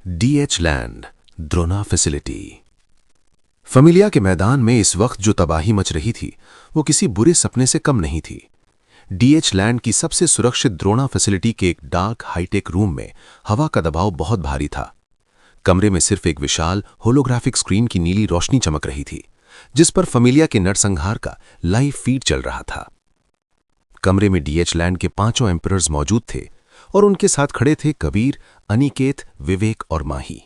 DH land, Drona facility. Familia के मैदान में इस वक्त जो तबाही मच रही थी वो किसी बुरे सपने से कम नहीं थी। डीएच लैंड की सबसे सुरक्षित द्रोना फैसिलिटी के एक डार्क हाईटेक रूम में हवा का दबाव बहुत भारी था। कमरे में सिर्फ एक विशाल होलोग्राफिक स्क्रीन की नीली रोशनी चमक रही थी, जिस पर फमिलिया के नरसंहार का लाइव फीड चल रहा था। कमरे में डीएच लैंड के 5 एम्परर्स मौजूद थे और उनके साथ खड़े थे कबीर, अनिकेत, विवेक और माही।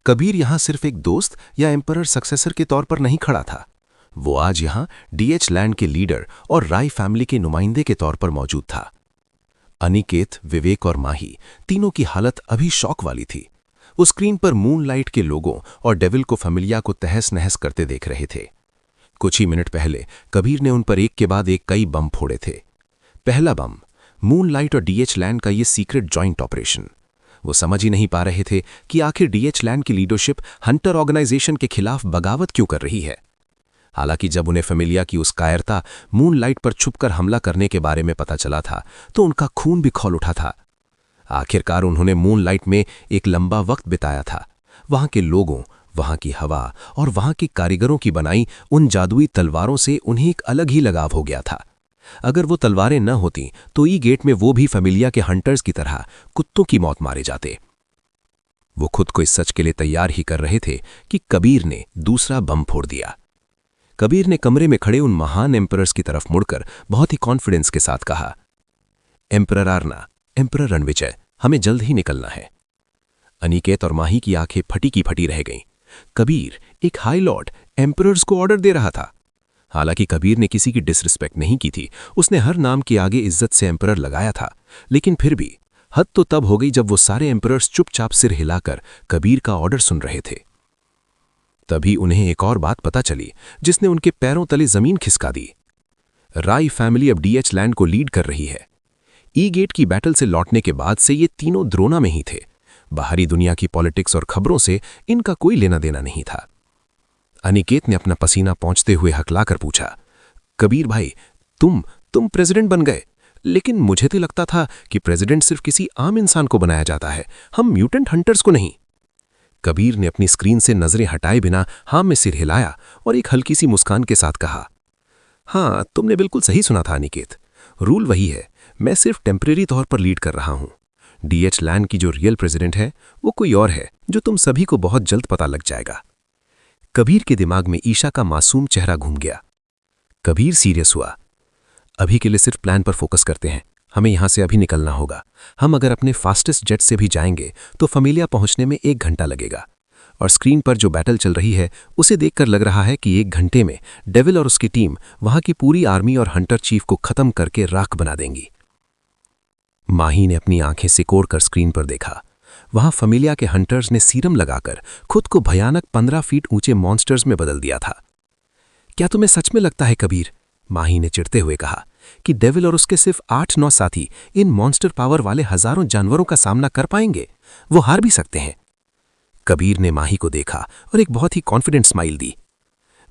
कबीर यहां सिर्फ एक दोस्त या एम्परर सक्सेसर के तौर पर नहीं खड़ा था, वो आज यहां डीएच लैंड के लीडर और राय फैमिली के नुमाइंदे के तौर पर मौजूद था। अनिकेत, विवेक और माही तीनों की हालत अभी शॉक वाली थी। वो स्क्रीन पर मूनलाइट के लोगों और डेविल को फमिलिया को तहस नहस करते देख रहे थे। कुछ ही मिनट पहले कबीर ने उन पर एक के बाद एक कई बम फोड़े थे। पहला बम मूनलाइट और डीएच लैंड का ये सीक्रेट जॉइंट ऑपरेशन। वो समझ ही नहीं पा रहे थे कि आखिर डीएच लैंड की लीडरशिप हंटर ऑर्गेनाइजेशन के खिलाफ बगावत क्यों कर रही है। हालांकि जब उन्हें फमिलिया की उस कायरता मूनलाइट पर छुपकर हमला करने के बारे में पता चला था तो उनका खून भी खौल उठा था। आखिरकार उन्होंने मूनलाइट में एक लंबा वक्त बिताया था। वहां के लोगों, वहां की हवा और वहां के कारीगरों की बनाई उन जादुई तलवारों से उन्हें एक अलग ही लगाव हो गया था। अगर वो तलवारें न होती तो ई गेट में वो भी फमिलिया के हंटर्स की तरह कुत्तों की मौत मारे जाते। वो खुद को इस सच के लिए तैयार ही कर रहे थे कि कबीर ने दूसरा बम फोड़ दिया। कबीर ने कमरे में खड़े उन महान एम्परर्स की तरफ मुड़कर बहुत ही कॉन्फिडेंस के साथ कहा, एम्परर आर्ना, एम्परर रणविजय, हमें जल्द ही निकलना है। अनिकेत और माही की आंखें फटी की फटी रह गईं। कबीर, एक हाई लॉर्ड, एम्परर्स को ऑर्डर दे रहा था। हालांकि कबीर ने किसी की डिसरिस्पेक्ट नहीं की थी, उसने हर नाम के आगे इज्जत से एम्परर लगाया था, लेकिन फिर भी हद तो तब हो गई जब वो सारे एम्परर्स चुपचाप सिर हिलाकर कबीर का ऑर्डर सुन रहे थे। तभी उन्हें एक और बात पता चली जिसने उनके पैरों तले जमीन खिसका दी। राय फैमिली अब डीएच लैंड को लीड कर रही है। ई गेट की बैटल से लौटने के बाद से ये तीनों द्रोना में ही थे। बाहरी दुनिया की पॉलिटिक्स और खबरों से इनका कोई लेना देना नहीं था। अनिकेत ने अपना पसीना पोंछते हुए हकलाकर पूछा, कबीर भाई, तुम प्रेसिडेंट बन गए, लेकिन मुझे तो लगता था कि प्रेसिडेंट सिर्फ किसी आम इंसान को बनाया जाता है, हम म्यूटेंट हंटर्स को नहीं। कबीर ने अपनी स्क्रीन से नजरें हटाए बिना हाँ में सिर हिलाया और एक हल्की सी मुस्कान के साथ कहा, हाँ, तुमने बिल्कुल सही सुना था अनिकेत, रूल वही है, मैं सिर्फ टेम्परेरी तौर पर लीड कर रहा हूं। डीएच लैंड की जो रियल प्रेसिडेंट है वो कोई और है, जो तुम सभी को बहुत जल्द पता लग जाएगा। कबीर के दिमाग में ईशा का मासूम चेहरा घूम गया। कबीर सीरियस हुआ, अभी के लिए सिर्फ प्लान पर फोकस करते हैं, हमें यहां से अभी निकलना होगा। हम अगर अपने फास्टेस्ट जेट से भी जाएंगे तो फमिलिया पहुंचने में 1 घंटा लगेगा, और स्क्रीन पर जो बैटल चल रही है उसे देखकर लग रहा है कि 1 घंटे में डेविल और उसकी टीम वहां की पूरी आर्मी और हंटर चीफ को खत्म करके राख बना देंगी। माही ने अपनी आंखें सिकोड़कर स्क्रीन पर देखा। वहां फमिलिया के हंटर्स ने सीरम लगाकर खुद को भयानक 15 फीट ऊंचे मॉन्स्टर्स में बदल दिया था। क्या तुम्हें सच में लगता है कबीर, माही ने चिढ़ते हुए कहा, कि डेविल और उसके सिर्फ 8-9 साथी इन मॉन्स्टर पावर वाले हजारों जानवरों का सामना कर पाएंगे? वो हार भी सकते हैं। कबीर ने माही को देखा और एक बहुत ही कॉन्फिडेंट स्माइल दी।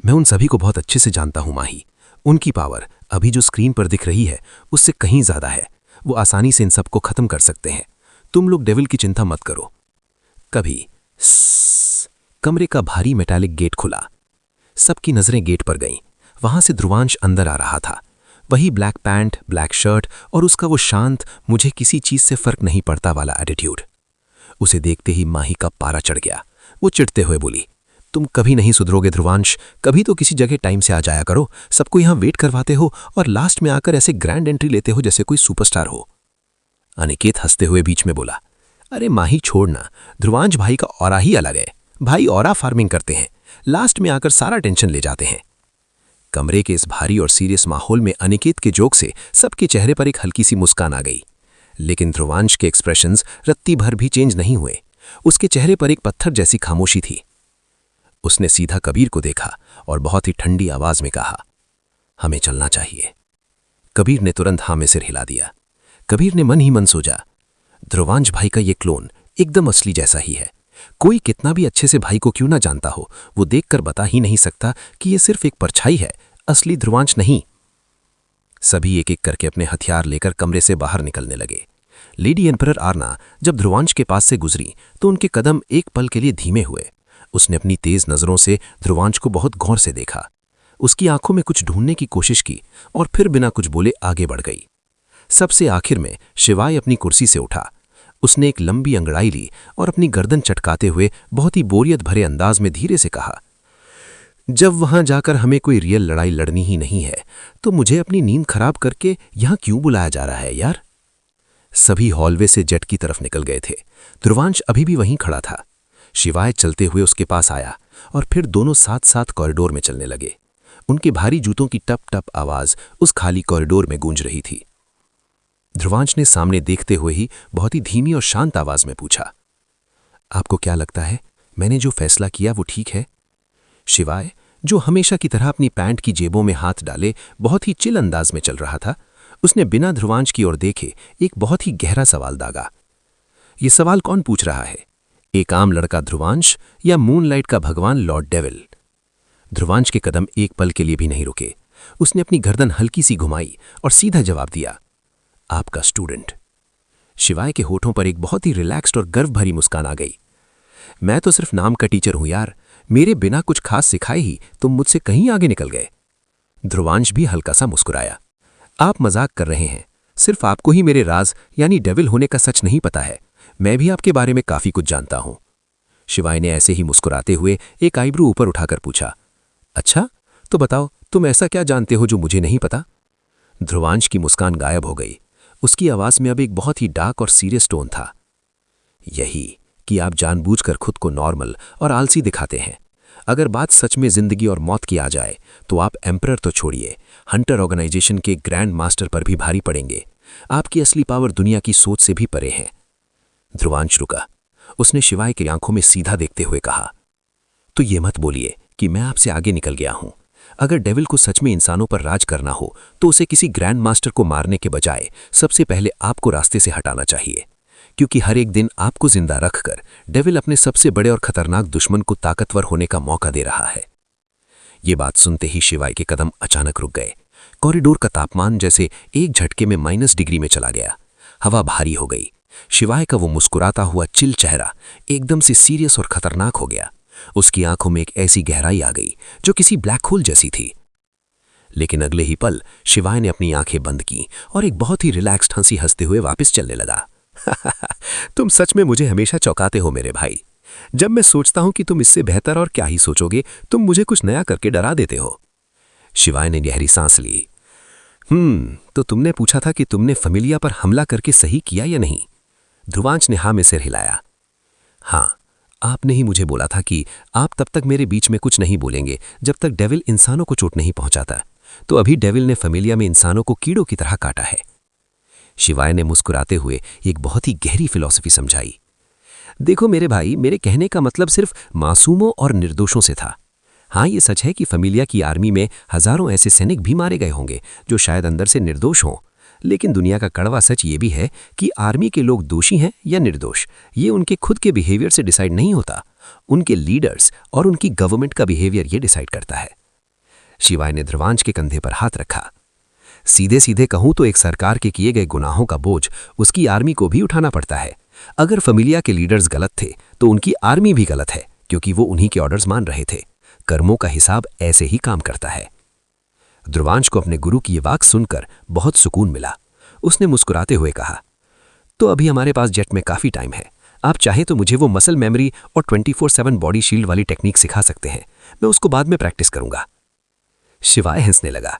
मैं उन सभी को बहुत अच्छे से जानता हूं माही, उनकी पावर अभी जो स्क्रीन पर दिख रही है उससे कहीं ज्यादा है। वो आसानी से इन सबको खत्म कर सकते हैं। तुम लोग डेविल की चिंता मत करो। कभी कमरे का भारी मेटालिक गेट खुला। सबकी नजरें गेट पर गईं। वहां से ध्रुवांश अंदर आ रहा था। वही ब्लैक पैंट, ब्लैक शर्ट और उसका वो शांत, मुझे किसी चीज से फर्क नहीं पड़ता वाला एटीट्यूड। उसे देखते ही माही का पारा चढ़ गया। वो चिढ़ते हुए बोली, तुम कभी नहीं सुधरोगे ध्रुवांश, कभी तो किसी जगह टाइम से आ जाया करो, सबको यहां वेट करवाते हो और लास्ट में आकर ऐसे ग्रैंड एंट्री लेते हो जैसे कोई सुपरस्टार हो। अनिकेत हंसते हुए बीच में बोला, अरे माही छोड़ना, ध्रुवांश भाई का ऑरा ही अलग है। भाई ऑरा फार्मिंग करते हैं, लास्ट में आकर सारा टेंशन ले जाते हैं। कमरे के इस भारी और सीरियस माहौल में अनिकेत के जोक से सबके चेहरे पर एक हल्की सी मुस्कान आ गई, लेकिन ध्रुवांश के एक्सप्रेशंस रत्ती भर भी चेंज नहीं हुए। उसके चेहरे पर एक पत्थर जैसी खामोशी थी। उसने सीधा कबीर को देखा और बहुत ही ठंडी आवाज में कहा, हमें चलना चाहिए। कबीर ने तुरंत हाँ में सिर हिला दिया। कबीर ने मन ही मन सोचा, ध्रुवांश भाई का ये क्लोन एकदम असली जैसा ही है। कोई कितना भी अच्छे से भाई को क्यों ना जानता हो, वो देखकर बता ही नहीं सकता कि ये सिर्फ एक परछाई है, असली ध्रुवांश नहीं। सभी एक एक करके अपने हथियार लेकर कमरे से बाहर निकलने लगे। लेडी एम्परर आर्ना जब ध्रुवांश के पास से गुजरी तो उनके कदम एक पल के लिए धीमे हुए। उसने अपनी तेज नजरों से ध्रुवांश को बहुत गौर से देखा, उसकी आंखों में कुछ ढूंढने की कोशिश की और फिर बिना कुछ बोले आगे बढ़ गई। सबसे आखिर में शिवाय अपनी कुर्सी से उठा। उसने एक लंबी अंगड़ाई ली और अपनी गर्दन चटकाते हुए बहुत ही बोरियत भरे अंदाज में धीरे से कहा, जब वहां जाकर हमें कोई रियल लड़ाई लड़नी ही नहीं है तो मुझे अपनी नींद खराब करके यहां क्यों बुलाया जा रहा है यार। सभी हॉलवे से जेट की तरफ निकल गए थे। ध्रुवांश अभी भी वहीं खड़ा था। शिवाय चलते हुए उसके पास आया और फिर दोनों साथ साथ कॉरिडोर में चलने लगे। उनके भारी जूतों की टप टप आवाज उस खाली कॉरिडोर में गूंज रही थी। ध्रुवांश ने सामने देखते हुए ही बहुत ही धीमी और शांत आवाज में पूछा, आपको क्या लगता है मैंने जो फैसला किया वो ठीक है? शिवाय, जो हमेशा की तरह अपनी पैंट की जेबों में हाथ डाले बहुत ही चिल अंदाज में चल रहा था, उसने बिना ध्रुवांश की ओर देखे एक बहुत ही गहरा सवाल दागा। ये सवाल कौन पूछ रहा है, एक आम लड़का ध्रुवांश या मूनलाइट का भगवान लॉर्ड डेविल? ध्रुवांश के कदम एक पल के लिए भी नहीं रुके। उसने अपनी गर्दन हल्की सी घुमाई और सीधा जवाब दिया, आपका स्टूडेंट। शिवाय के होठों पर एक बहुत ही रिलैक्स्ड और गर्व भरी मुस्कान आ गई। मैं तो सिर्फ नाम का टीचर हूं यार, मेरे बिना कुछ खास सिखाए ही तुम मुझसे कहीं आगे निकल गए। ध्रुवांश भी हल्का सा मुस्कुराया। आप मजाक कर रहे हैं, सिर्फ आपको ही मेरे राज यानी डेविल होने का सच नहीं पता है। मैं भी आपके बारे में काफी कुछ जानता हूं। शिवाय ने ऐसे ही मुस्कुराते हुए एक आईब्रो ऊपर उठाकर पूछा, अच्छा तो बताओ तुम ऐसा क्या जानते हो जो मुझे नहीं पता? ध्रुवांश की मुस्कान गायब हो गई। उसकी आवाज में अब एक बहुत ही डार्क और सीरियस टोन था। यही कि आप जानबूझकर खुद को नॉर्मल और आलसी दिखाते हैं। अगर बात सच में जिंदगी और मौत की आ जाए तो आप एम्परर तो छोड़िए, हंटर ऑर्गेनाइजेशन के ग्रैंड मास्टर पर भी भारी पड़ेंगे। आपकी असली पावर दुनिया की सोच से भी परे है। ध्रुवांश रुका। उसने शिवाय की आंखों में सीधा देखते हुए कहा, तो ये मत बोलिए कि मैं आपसे आगे निकल गया हूं। अगर डेविल को सच में इंसानों पर राज करना हो तो उसे किसी ग्रैंड मास्टर को मारने के बजाय सबसे पहले आपको रास्ते से हटाना चाहिए, क्योंकि हर एक दिन आपको जिंदा रखकर डेविल अपने सबसे बड़े और खतरनाक दुश्मन को ताकतवर होने का मौका दे रहा है। ये बात सुनते ही शिवाय के कदम अचानक रुक गए। कॉरिडोर का तापमान जैसे एक झटके में -डिग्री में चला गया। हवा भारी हो गई। शिवाय का वो मुस्कुराता हुआ चिल चेहरा एकदम से सीरियस और खतरनाक हो गया। उसकी आंखों में एक ऐसी गहराई आ गई जो किसी ब्लैक होल जैसी थी। लेकिन अगले ही पल शिवाय ने अपनी आंखें बंद की और एक बहुत ही रिलैक्स्ड हंसी हंसते हुए वापस चलने लगा। तुम सच में मुझे हमेशा चौंकाते हो मेरे भाई। जब मैं सोचता हूं कि तुम इससे बेहतर और क्या ही सोचोगे, तुम मुझे कुछ नया करके डरा देते हो। शिवाय ने गहरी सांस ली। तो तुमने पूछा था कि तुमने फैमिलिया पर हमला करके सही किया या नहीं? ध्रुवांश ने हाँ में सिर हिलाया। हाँ, आपने ही मुझे बोला था कि आप तब तक मेरे बीच में कुछ नहीं बोलेंगे जब तक डेविल इंसानों को चोट नहीं पहुंचाता। तो अभी डेविल ने फैमिलिया में इंसानों को कीड़ों की तरह काटा है। शिवाय ने मुस्कुराते हुए एक बहुत ही गहरी फिलॉसफी समझाई। देखो मेरे भाई, मेरे कहने का मतलब सिर्फ मासूमों और निर्दोषों से था। हाँ, ये सच है कि फैमिलिया की आर्मी में हजारों ऐसे सैनिक भी मारे गए होंगे जो शायद अंदर से निर्दोष हों। लेकिन दुनिया का कड़वा सच ये भी है कि आर्मी के लोग दोषी हैं या निर्दोष, ये उनके खुद के बिहेवियर से डिसाइड नहीं होता। उनके लीडर्स और उनकी गवर्नमेंट का बिहेवियर ये डिसाइड करता है। शिवाय ने ध्रुवांश के कंधे पर हाथ रखा। सीधे सीधे कहूं तो एक सरकार के किए गए गुनाहों का बोझ उसकी आर्मी को भी उठाना पड़ता है। अगर फैमिलिया के लीडर्स गलत थे तो उनकी आर्मी भी गलत है, क्योंकि वो उन्हीं के ऑर्डर्स मान रहे थे। कर्मों का हिसाब ऐसे ही काम करता है। ध्रुवांश को अपने गुरु की ये वाक सुनकर बहुत सुकून मिला। उसने मुस्कुराते हुए कहा, तो अभी हमारे पास जेट में काफी टाइम है। आप चाहें तो मुझे वो मसल मेमोरी और 24/7 बॉडी शील्ड वाली टेक्निक सिखा सकते हैं। मैं उसको बाद में प्रैक्टिस करूंगा। शिवाय हंसने लगा।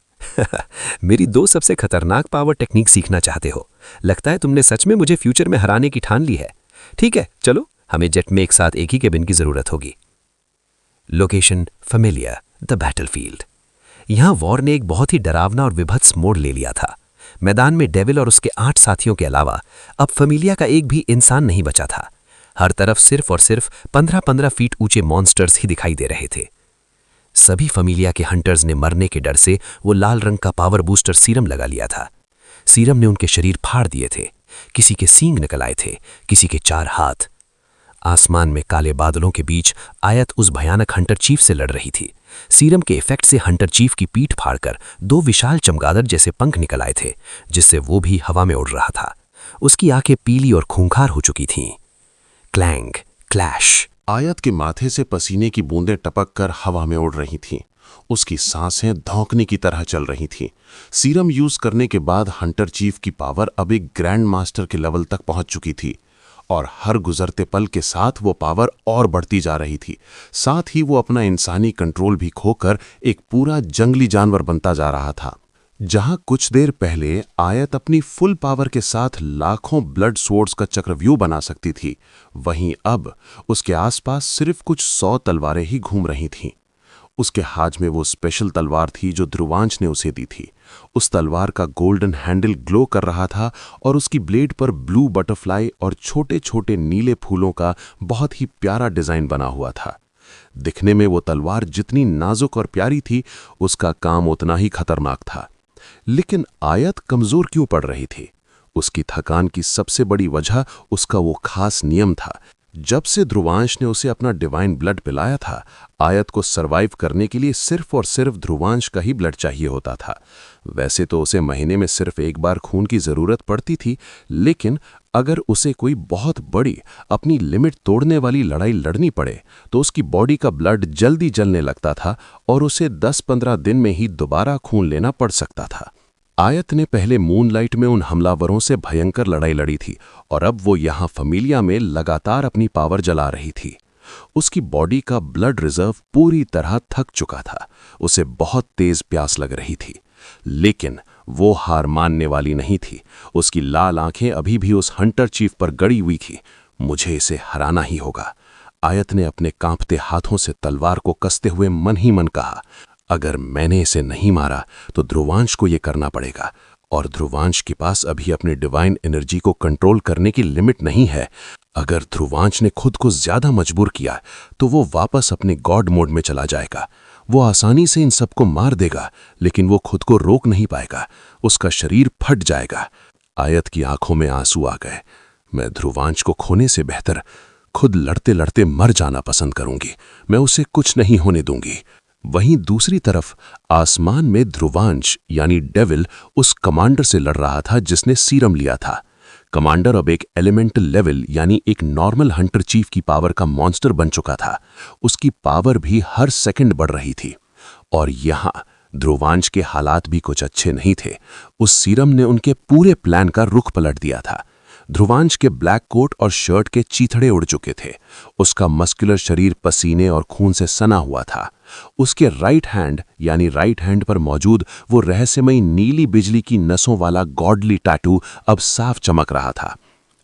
मेरी 2 सबसे खतरनाक पावर टेक्निक सीखना चाहते हो? लगता है तुमने सच में मुझे फ्यूचर में हराने की ठान ली है। ठीक है, चलो, हमें जेट में एक साथ एक ही केबिन की जरूरत होगी। Location Familia, the battlefield. यहां वॉर ने एक बहुत ही डरावना और विभत्स मोड़ ले लिया था। मैदान में डेविल और उसके 8 साथियों के अलावा अब फैमिलिया का एक भी इंसान नहीं बचा था। हर तरफ सिर्फ और सिर्फ 15-15 फीट ऊंचे मॉन्स्टर्स ही दिखाई दे रहे थे। सभी फैमिलिया के हंटर्स ने मरने के डर से वो लाल रंग का पावर बूस्टर सीरम लगा लिया था। सीरम ने उनके शरीर फाड़ दिए थे। किसी के सींग निकल आए थे, किसी के 4 हाथ। आसमान में काले बादलों के बीच आयत उस भयानक हंटर चीफ से लड़ रही थी। सीरम के इफेक्ट से हंटर चीफ की पीठ फाड़कर 2 विशाल चमगादड़ जैसे पंख निकल आए थे, जिससे वो भी हवा में उड़ रहा था। उसकी आंखें पीली और खूंखार हो चुकी थीं। Clang, clash. आयत के माथे से पसीने की बूंदें टपक कर हवा में उड़ रही थीं। उसकी सांसें धौंकने की तरह चल रही थीं। सीरम यूज करने के बाद हंटर चीफ की पावर अब एक ग्रैंड मास्टर के लेवल तक पहुंच चुकी थी और हर गुजरते पल के साथ वो पावर और बढ़ती जा रही थी। साथ ही वो अपना इंसानी कंट्रोल भी खोकर एक पूरा जंगली जानवर बनता जा रहा था। जहां कुछ देर पहले आयत अपनी फुल पावर के साथ लाखों ब्लड सोर्ड्स का चक्रव्यूह बना सकती थी, वहीं अब उसके आसपास सिर्फ कुछ 100 तलवारें ही घूम रही थीं। उसके हाथ में वो स्पेशल तलवार थी जो ध्रुवांश ने उसे दी थी। उस तलवार का गोल्डन हैंडल ग्लो कर रहा था और उसकी ब्लेड पर ब्लू बटरफ्लाई और छोटे छोटे नीले फूलों का बहुत ही प्यारा डिजाइन बना हुआ था। दिखने में वो तलवार जितनी नाजुक और प्यारी थी, उसका काम उतना ही खतरनाक था। लेकिन आयत कमजोर क्यों पड़ रही थी? उसकी थकान की सबसे बड़ी वजह उसका वो खास नियम था। जब से ध्रुवांश ने उसे अपना डिवाइन ब्लड पिलाया था, आयत को सरवाइव करने के लिए सिर्फ और सिर्फ ध्रुवांश का ही ब्लड चाहिए होता था। वैसे तो उसे महीने में सिर्फ एक बार खून की जरूरत पड़ती थी, लेकिन अगर उसे कोई बहुत बड़ी, अपनी लिमिट तोड़ने वाली लड़ाई लड़नी पड़े तो उसकी बॉडी का ब्लड जल्दी जलने लगता था और उसे 10-15 दिन में ही दोबारा खून लेना पड़ सकता था। आयत ने पहले मूनलाइट में उन हमलावरों से भयंकर लड़ाई लड़ी थी और अब वो यहाँ फमीलिया में लगातार अपनी पावर जला रही थी। उसकी बॉडी का ब्लड रिजर्व पूरी तरह थक चुका था। उसे बहुत तेज प्यास लग रही थी, लेकिन वो हार मानने वाली नहीं थी। उसकी लाल आंखें अभी भी उस हंटर चीफ पर गड़ी हुई थी। मुझे इसे हराना ही होगा। आयत ने अपने कांपते हाथों से तलवार को कसते हुए मन ही मन कहा, अगर मैंने इसे नहीं मारा तो ध्रुवांश को यह करना पड़ेगा, और ध्रुवांश के पास अभी अपने डिवाइन एनर्जी को कंट्रोल करने की लिमिट नहीं है। अगर ध्रुवांश ने खुद को ज्यादा मजबूर किया तो वो वापस अपने गॉड मोड में चला जाएगा। वो आसानी से इन सबको मार देगा, लेकिन वो खुद को रोक नहीं पाएगा। उसका शरीर फट जाएगा। आयत की आंखों में आंसू आ गए। मैं ध्रुवांश को खोने से बेहतर खुद लड़ते लड़ते मर जाना पसंद करूंगी। मैं उसे कुछ नहीं होने दूंगी। वहीं दूसरी तरफ आसमान में ध्रुवांश यानी डेविल उस कमांडर से लड़ रहा था जिसने सीरम लिया था। कमांडर अब एक एलिमेंटल लेवल यानी एक नॉर्मल हंटर चीफ की पावर का मॉन्स्टर बन चुका था। उसकी पावर भी हर सेकंड बढ़ रही थी और यहां ध्रुवांश के हालात भी कुछ अच्छे नहीं थे। उस सीरम ने उनके पूरे प्लान का रुख पलट दिया था। ध्रुवांश के ब्लैक कोट और शर्ट के चीथड़े उड़ चुके थे। उसका मस्कुलर शरीर पसीने और खून से सना हुआ था। उसके राइट हैंड पर मौजूद वो रहस्यमयी नीली बिजली की नसों वाला गॉडली टैटू अब साफ चमक रहा था।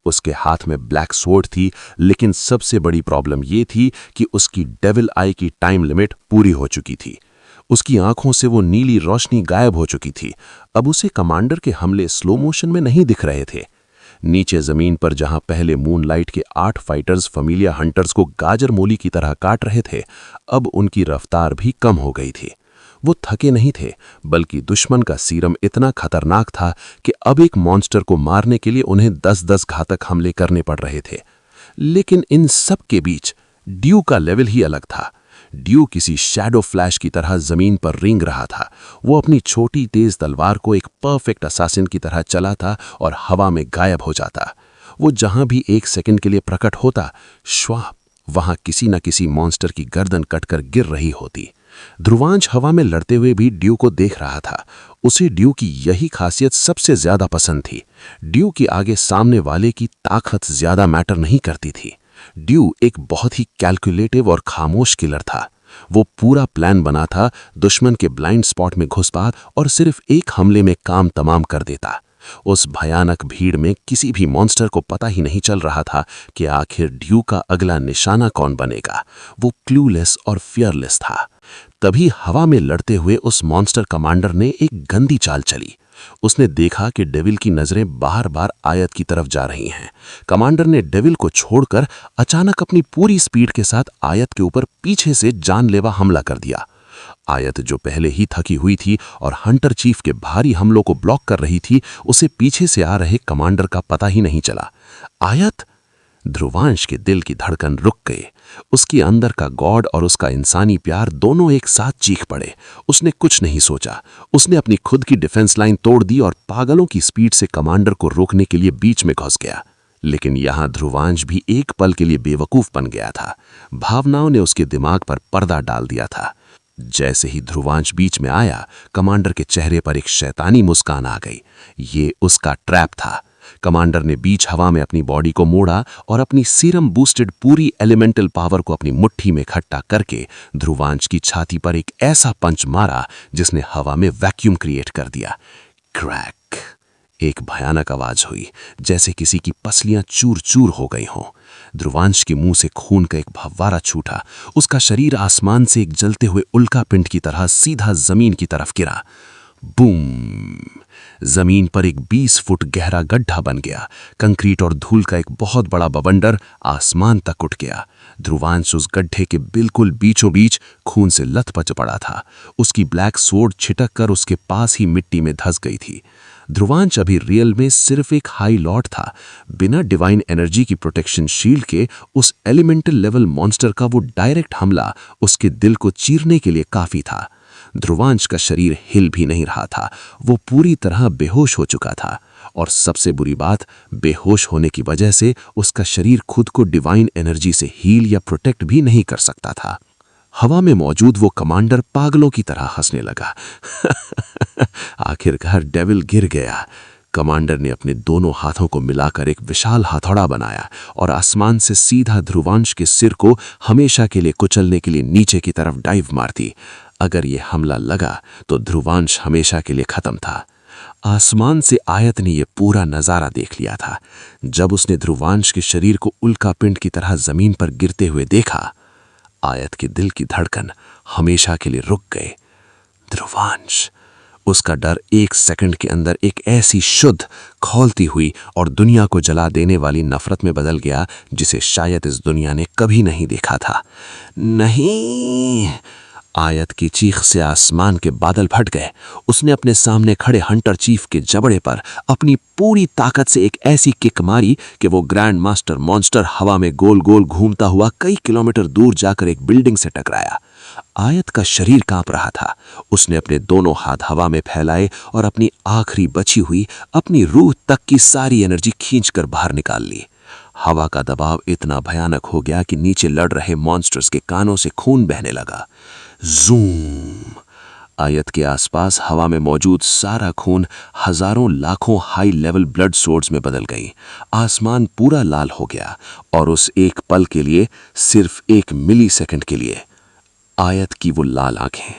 उसके हाथ में ब्लैक स्वॉर्ड थी, लेकिन सबसे बड़ी प्रॉब्लम ये थी कि उसकी डेविल आई की टाइम लिमिट पूरी हो चुकी थी। उसकी आंखों से वो नीली रोशनी गायब हो चुकी थी। अब उसे कमांडर के हमले स्लो मोशन में नहीं दिख रहे थे। नीचे जमीन पर जहां पहले मूनलाइट के 8 फाइटर्स फमीलिया हंटर्स को गाजर मूली की तरह काट रहे थे, अब उनकी रफ्तार भी कम हो गई थी। वो थके नहीं थे, बल्कि दुश्मन का सीरम इतना खतरनाक था कि अब एक मॉन्स्टर को मारने के लिए उन्हें 10-10 घातक हमले करने पड़ रहे थे। लेकिन इन सब के बीच ड्यू का लेवल ही अलग था। ड्यू किसी शैडो फ्लैश की तरह जमीन पर रेंग रहा था। वो अपनी छोटी तेज तलवार को एक परफेक्ट असासिन की तरह चलाता और हवा में गायब हो जाता। वो जहां भी 1 सेकंड के लिए प्रकट होता, श्वाप वहां किसी न किसी मॉन्स्टर की गर्दन कटकर गिर रही होती। ध्रुवांश हवा में लड़ते हुए भी ड्यू को देख रहा था। उसे ड्यू की यही खासियत सबसे ज्यादा पसंद थी। ड्यू के आगे सामने वाले की ताकत ज्यादा मैटर नहीं करती थी। ड्यू एक बहुत ही कैलकुलेटिव और खामोश किलर था। वो पूरा प्लान बना था, दुश्मन के ब्लाइंड स्पॉट में घुसपा और सिर्फ एक हमले में काम तमाम कर देता। उस भयानक भीड़ में किसी भी मॉन्स्टर को पता ही नहीं चल रहा था कि आखिर ड्यू का अगला निशाना कौन बनेगा। वो क्लूलेस और फियरलेस था। तभी हवा में लड़ते हुए उस मॉन्स्टर कमांडर ने एक गंदी चाल चली। उसने देखा कि डेविल की नजरें बार बार आयत की तरफ जा रही हैं। कमांडर ने डेविल को छोड़कर अचानक अपनी पूरी स्पीड के साथ आयत के ऊपर पीछे से जानलेवा हमला कर दिया। आयत जो पहले ही थकी हुई थी और हंटर चीफ के भारी हमलों को ब्लॉक कर रही थी, उसे पीछे से आ रहे कमांडर का पता ही नहीं चला। आयत! ध्रुवांश के दिल की धड़कन रुक गई। उसके अंदर का गॉड और उसका इंसानी प्यार दोनों एक साथ चीख पड़े। उसने कुछ नहीं सोचा, उसने अपनी खुद की डिफेंस लाइन तोड़ दी और पागलों की स्पीड से कमांडर को रोकने के लिए बीच में घुस गया। लेकिन यहां ध्रुवांश भी एक पल के लिए बेवकूफ बन गया था। भावनाओं ने उसके दिमाग पर पर्दा डाल दिया था। जैसे ही ध्रुवांश बीच में आया, कमांडर के चेहरे पर एक शैतानी मुस्कान आ गई। ये उसका ट्रैप था। कमांडर ने बीच हवा में अपनी बॉडी को मोड़ा और अपनी सीरम बूस्टेड पूरी एलिमेंटल पावर को अपनी मुट्ठी में इकट्ठा करके ध्रुवांश की छाती पर एक ऐसा पंच मारा जिसने हवा में वैक्यूम क्रिएट कर दिया। क्रैक! एक भयानक आवाज हुई, जैसे किसी की पसलियां चूर चूर हो गई हों। ध्रुवांश के मुंह से खून का एक फव्वारा छूटा। उसका शरीर आसमान से एक जलते हुए उल्का पिंड की तरह सीधा जमीन की तरफ गिरा। बूम! जमीन पर एक 20 फुट गहरा गड्ढा बन गया। कंक्रीट और धूल का एक बहुत बड़ा बवंडर आसमान तक उठ गया। ध्रुवांश उस गड्ढे के बिल्कुल बीचों बीच खून से लथपथ पड़ा था। उसकी ब्लैक स्वॉर्ड छिटक कर उसके पास ही मिट्टी में धंस गई थी। ध्रुवांश अभी रियल में सिर्फ एक हाई लॉर्ड था। बिना डिवाइन एनर्जी की प्रोटेक्शन शील्ड के उस एलिमेंटल लेवल मॉन्स्टर का वो डायरेक्ट हमला उसके दिल को चीरने के लिए काफी था। ध्रुवांश का शरीर हिल भी नहीं रहा था। वो पूरी तरह बेहोश हो चुका था और सबसे बुरी बात, बेहोश होने की वजह से उसका शरीर खुद को डिवाइन एनर्जी से हील या प्रोटेक्ट भी नहीं कर सकता था। हवा में मौजूद वो कमांडर पागलों की तरह हंसने लगा। आखिरकार डेविल गिर गया। कमांडर ने अपने दोनों हाथों को मिलाकर एक विशाल हथौड़ा बनाया और आसमान से सीधा ध्रुवांश के सिर को हमेशा के लिए कुचलने के लिए नीचे की तरफ डाइव मार दी। अगर ये हमला लगा तो ध्रुवांश हमेशा के लिए खत्म था। आसमान से आयत ने यह पूरा नजारा देख लिया था। जब उसने ध्रुवांश के शरीर को उल्का पिंड की तरह जमीन पर गिरते हुए देखा, आयत के दिल की धड़कन हमेशा के लिए रुक गए। ध्रुवांश! उसका डर एक सेकंड के अंदर एक ऐसी शुद्ध, खौलती हुई और दुनिया को जला देने वाली नफरत में बदल गया जिसे शायद इस दुनिया ने कभी नहीं देखा था। नहीं! आयत की चीख से आसमान के बादल फट गए। उसने अपने सामने खड़े हंटर चीफ के जबड़े पर अपनी पूरी ताकत से एक ऐसी किक मारी कि वो ग्रैंड मास्टर मॉन्स्टर हवा में गोल गोल घूमता हुआ कई किलोमीटर दूर जाकर एक बिल्डिंग से टकराया। आयत का शरीर कांप रहा था। उसने अपने दोनों हाथ हवा में फैलाए और अपनी आखिरी बची हुई, अपनी रूह तक की सारी एनर्जी खींचकर बाहर निकाल ली। हवा का दबाव इतना भयानक हो गया कि नीचे लड़ रहे मॉन्स्टर्स के कानों से खून बहने लगा। जूम! आयत के आसपास हवा में मौजूद सारा खून हजारों लाखों हाई लेवल ब्लड सोर्स में बदल गई। आसमान पूरा लाल हो गया और उस एक पल के लिए, सिर्फ 1 मिली सेकंड के लिए, आयत की वो लाल आंखें